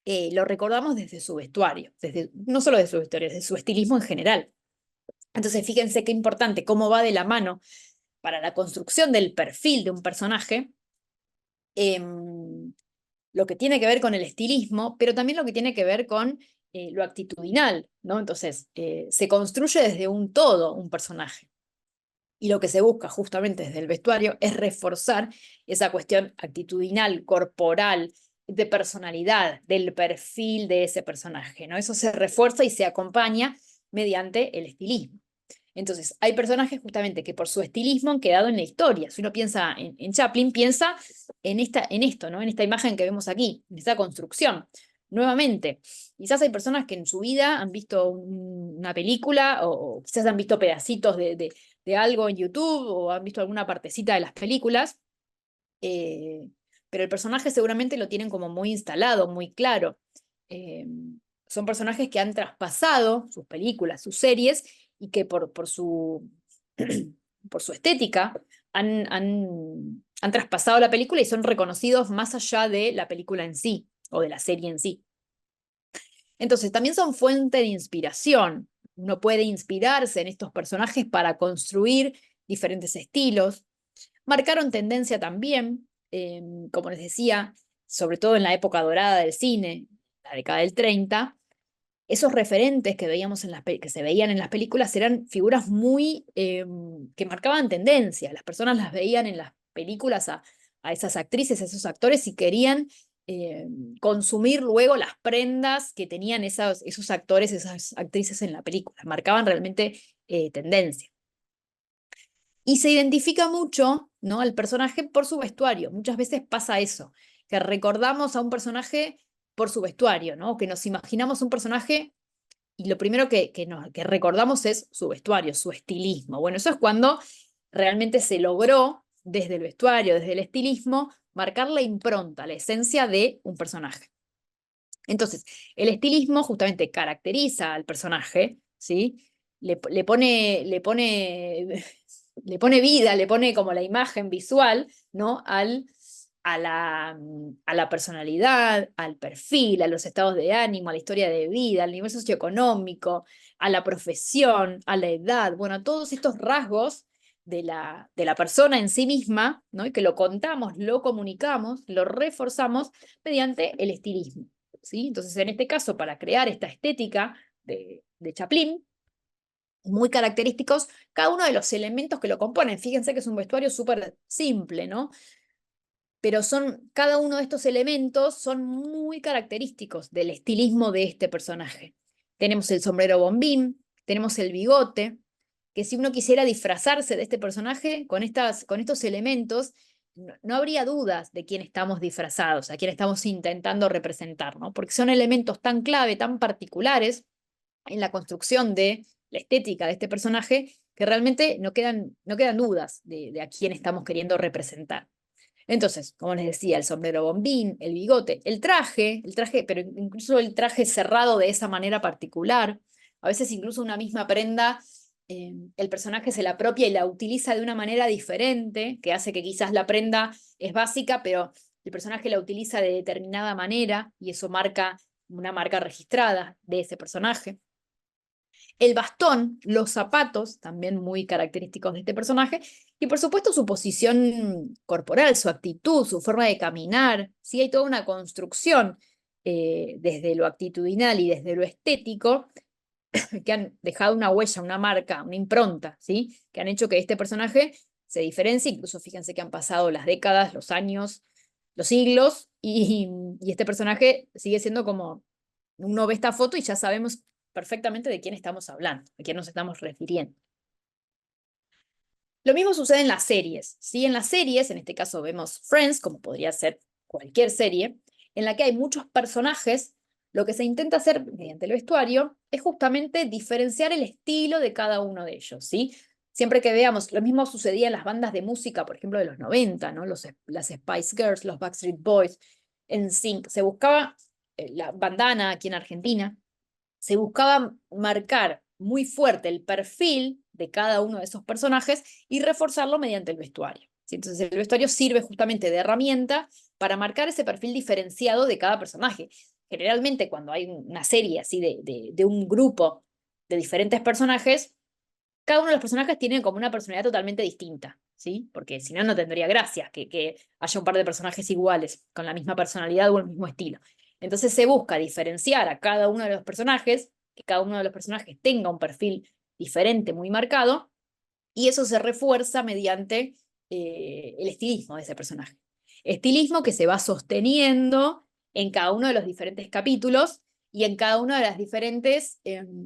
lo recordamos desde su vestuario, no solo de su vestuario, desde su estilismo en general. Entonces, fíjense qué importante, cómo va de la mano para la construcción del perfil de un personaje, lo que tiene que ver con el estilismo, pero también lo que tiene que ver con lo actitudinal, ¿no? Entonces, se construye desde un todo un personaje. Y lo que se busca justamente desde el vestuario es reforzar esa cuestión actitudinal, corporal, de personalidad, del perfil de ese personaje, ¿no? Eso se refuerza y se acompaña mediante el estilismo. Entonces, hay personajes justamente que por su estilismo han quedado en la historia. Si uno piensa en Chaplin, piensa en esto, ¿no? En esta imagen que vemos aquí, en esta construcción. Nuevamente, quizás hay personas que en su vida han visto una película o quizás han visto pedacitos de algo en YouTube o han visto alguna partecita de las películas, eh, pero el personaje seguramente lo tienen como muy instalado, muy claro. Eh, Son personajes que han traspasado sus películas, sus series, y que por su estética han traspasado la película y son reconocidos más allá de la película en sí o de la serie en sí. Entonces, también son fuente de inspiración. Uno puede inspirarse en estos personajes para construir diferentes estilos. Marcaron tendencia también, como les decía, sobre todo en la época dorada del cine, la década del 30, esos referentes que veíamos que se veían en las películas eran figuras muy que marcaban tendencia. Las personas las veían en las películas a esas actrices, a esos actores y querían eh, consumir luego las prendas que tenían esos actores, esas actrices en la película. Marcaban realmente tendencia. Y se identifica mucho, ¿no?, al personaje por su vestuario. Muchas veces pasa eso, que recordamos a un personaje por su vestuario, ¿no? Que nos imaginamos un personaje y lo primero que recordamos es su vestuario, su estilismo. Bueno, eso es cuando realmente se logró, desde el vestuario, desde el estilismo, marcar la impronta, la esencia de un personaje. Entonces, el estilismo justamente caracteriza al personaje, ¿sí? Le pone, le pone vida, le pone como la imagen visual, ¿no? A la personalidad, al perfil, a los estados de ánimo, a la historia de vida, al nivel socioeconómico, a la profesión, a la edad, bueno, a todos estos rasgos de la persona en sí misma, ¿no? Y que lo contamos, lo comunicamos, lo reforzamos mediante el estilismo, ¿sí? Entonces, en este caso, para crear esta estética de Chaplin, muy característicos cada uno de los elementos que lo componen. Fíjense que es un vestuario súper simple, ¿no? Pero cada uno de estos elementos son muy característicos del estilismo de este personaje. Tenemos el sombrero bombín, tenemos el bigote, que si uno quisiera disfrazarse de este personaje con estos elementos, no habría dudas de quién estamos disfrazados, a quién estamos intentando representar, ¿no? Porque son elementos tan clave, tan particulares en la construcción de la estética de este personaje, que realmente no quedan dudas de a quién estamos queriendo representar. Entonces, como les decía, el sombrero bombín, el bigote, el traje, pero incluso el traje cerrado de esa manera particular, a veces incluso una misma prenda, el personaje se la apropia y la utiliza de una manera diferente, que hace que quizás la prenda es básica, pero el personaje la utiliza de determinada manera y eso marca una marca registrada de ese personaje. El bastón, los zapatos, también muy característicos de este personaje, y por supuesto su posición corporal, su actitud, su forma de caminar. Sí, hay toda una construcción desde lo actitudinal y desde lo estético que han dejado una huella, una marca, una impronta, ¿sí? Que han hecho que este personaje se diferencie. Incluso fíjense que han pasado las décadas, los años, los siglos, y este personaje sigue siendo como uno ve esta foto y ya sabemos perfectamente de quién estamos hablando, de quién nos estamos refiriendo. Lo mismo sucede en las series, ¿sí? En las series, en este caso vemos Friends, como podría ser cualquier serie, en la que hay muchos personajes, lo que se intenta hacer mediante el vestuario es justamente diferenciar el estilo de cada uno de ellos, ¿sí? Siempre que veamos, lo mismo sucedía en las bandas de música, por ejemplo, de los 90, ¿no? Las Spice Girls, los Backstreet Boys, NSYNC, se buscaba, la bandana aquí en Argentina, se buscaba marcar muy fuerte el perfil de cada uno de esos personajes y reforzarlo mediante el vestuario, ¿sí? Entonces el vestuario sirve justamente de herramienta para marcar ese perfil diferenciado de cada personaje. Generalmente cuando hay una serie así de un grupo de diferentes personajes, cada uno de los personajes tiene como una personalidad totalmente distinta, ¿sí? Porque si no, no tendría gracia que haya un par de personajes iguales, con la misma personalidad o el mismo estilo. Entonces se busca diferenciar a cada uno de los personajes, que cada uno de los personajes tenga un perfil diferente, muy marcado, y eso se refuerza mediante el estilismo de ese personaje. Estilismo que se va sosteniendo en cada uno de los diferentes capítulos y en cada una de las diferentes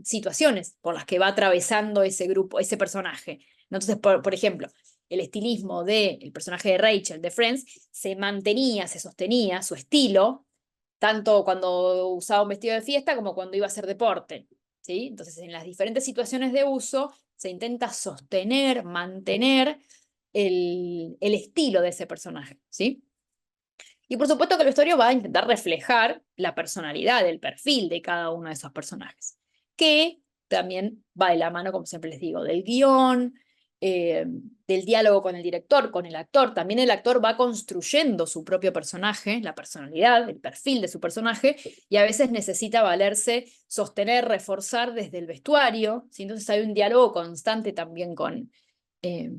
situaciones por las que va atravesando ese grupo, ese personaje. Entonces, por ejemplo, el estilismo del personaje de Rachel de Friends se mantenía, se sostenía, su estilo, tanto cuando usaba un vestido de fiesta como cuando iba a hacer deporte, ¿sí? Entonces, en las diferentes situaciones de uso se intenta sostener, mantener el estilo de ese personaje, ¿sí? Y por supuesto que el vestuario va a intentar reflejar la personalidad, el perfil de cada uno de esos personajes, que también va de la mano, como siempre les digo, del guión, del diálogo con el director, con el actor. También el actor va construyendo su propio personaje, la personalidad, el perfil de su personaje, y a veces necesita valerse, sostener, reforzar desde el vestuario, ¿sí? Entonces hay un diálogo constante también eh,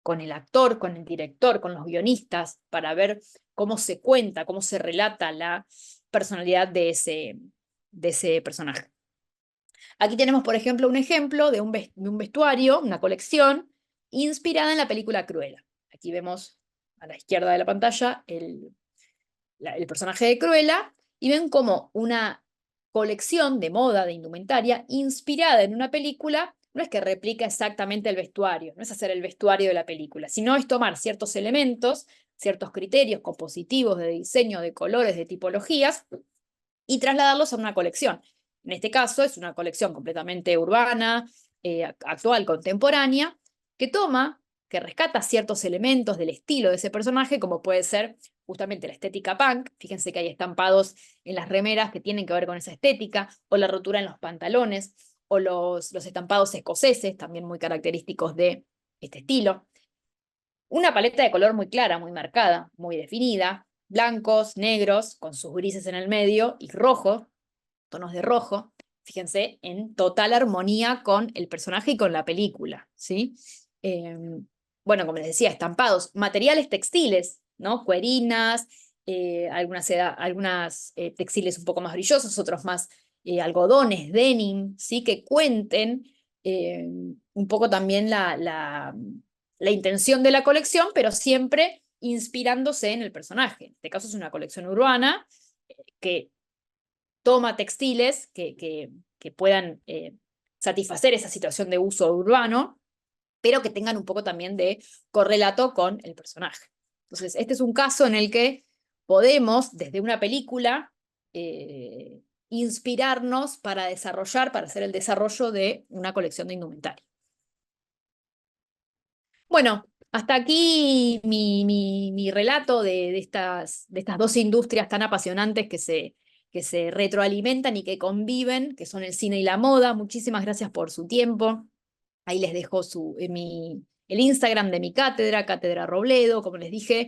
con el actor, con el director, con los guionistas, para ver cómo se cuenta, cómo se relata la personalidad de ese personaje. Aquí tenemos, por ejemplo, un ejemplo de un vestuario, una colección, inspirada en la película Cruella. Aquí vemos a la izquierda de la pantalla el personaje de Cruella y ven como una colección de moda, de indumentaria, inspirada en una película, no es que replica exactamente el vestuario, no es hacer el vestuario de la película, sino es tomar ciertos elementos, ciertos criterios compositivos de diseño, de colores, de tipologías, y trasladarlos a una colección. En este caso es una colección completamente urbana, actual, contemporánea, que toma, que rescata ciertos elementos del estilo de ese personaje, como puede ser justamente la estética punk. Fíjense que hay estampados en las remeras que tienen que ver con esa estética, o la rotura en los pantalones, o los estampados escoceses, también muy característicos de este estilo. Una paleta de color muy clara, muy marcada, muy definida, blancos, negros, con sus grises en el medio, y rojo, tonos de rojo, fíjense, en total armonía con el personaje y con la película, ¿sí? Eh, bueno, como les decía, estampados, materiales textiles, ¿no? Cuerinas, algunas textiles un poco más brillosos, otros más algodones, denim, ¿sí? Que cuenten un poco también la intención de la colección, pero siempre inspirándose en el personaje. En este caso es una colección urbana que toma textiles que puedan satisfacer esa situación de uso urbano, pero que tengan un poco también de correlato con el personaje. Entonces, este es un caso en el que podemos, desde una película, inspirarnos para desarrollar, para hacer el desarrollo de una colección de indumentaria. Bueno, hasta aquí mi relato de estas dos industrias tan apasionantes que se retroalimentan y que conviven, que son el cine y la moda. Muchísimas gracias por su tiempo. Ahí les dejo el Instagram de mi cátedra, Cátedra Robledo. Como les dije,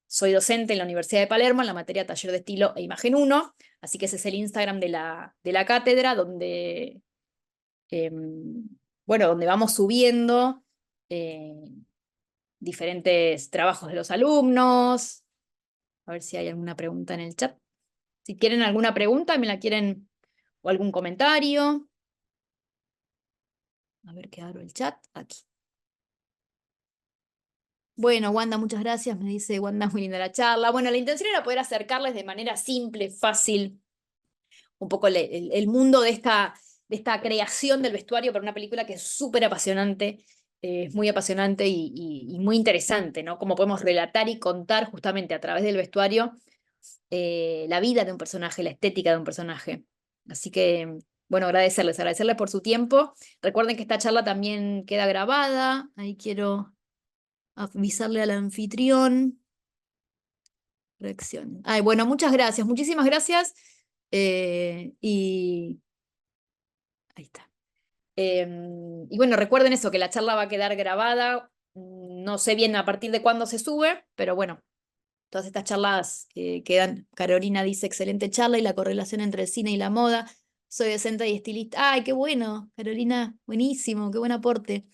soy docente en la Universidad de Palermo en la materia Taller de Estilo e Imagen 1, así que ese es el Instagram de la cátedra donde bueno, donde vamos subiendo eh, diferentes trabajos de los alumnos. A ver si hay alguna pregunta en el chat. Si quieren alguna pregunta, me la quieren, o algún comentario. A ver qué abro el chat. Aquí. Bueno, Wanda, muchas gracias. Me dice Wanda, muy linda la charla. Bueno, la intención era poder acercarles de manera simple, fácil, un poco el mundo de esta creación del vestuario para una película que es súper apasionante, es muy apasionante y muy interesante, ¿no? Cómo podemos relatar y contar justamente a través del vestuario la vida de un personaje, la estética de un personaje. Así que bueno, agradecerles por su tiempo. Recuerden que esta charla también queda grabada. Ahí quiero avisarle al anfitrión. Reacciones. Ay, bueno, muchas gracias, muchísimas gracias. Y ahí está. Y bueno, recuerden eso, que la charla va a quedar grabada. No sé bien a partir de cuándo se sube, pero bueno, todas estas charlas quedan. Carolina dice, excelente charla y la correlación entre el cine y la moda. Soy docente y estilista. Ay, qué bueno, Carolina, buenísimo, qué buen aporte.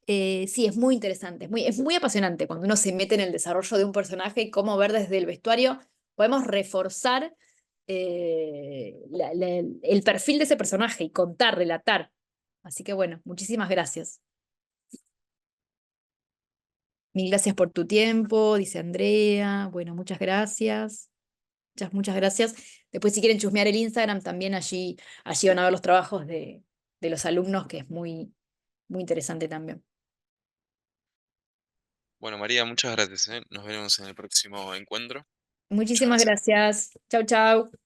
Sí, es muy interesante, es muy apasionante cuando uno se mete en el desarrollo de un personaje y cómo ver desde el vestuario podemos reforzar el perfil de ese personaje y contar, relatar. Así que bueno, muchísimas gracias. Mil gracias por tu tiempo, dice Andrea. Bueno, muchas gracias. Muchas gracias. Después, si quieren chusmear el Instagram, también allí van a ver los trabajos de los alumnos, que es muy interesante también. Bueno, María, muchas gracias, ¿eh? Nos veremos en el próximo encuentro. Muchas Muchísimas gracias. gracias. Chau, chau.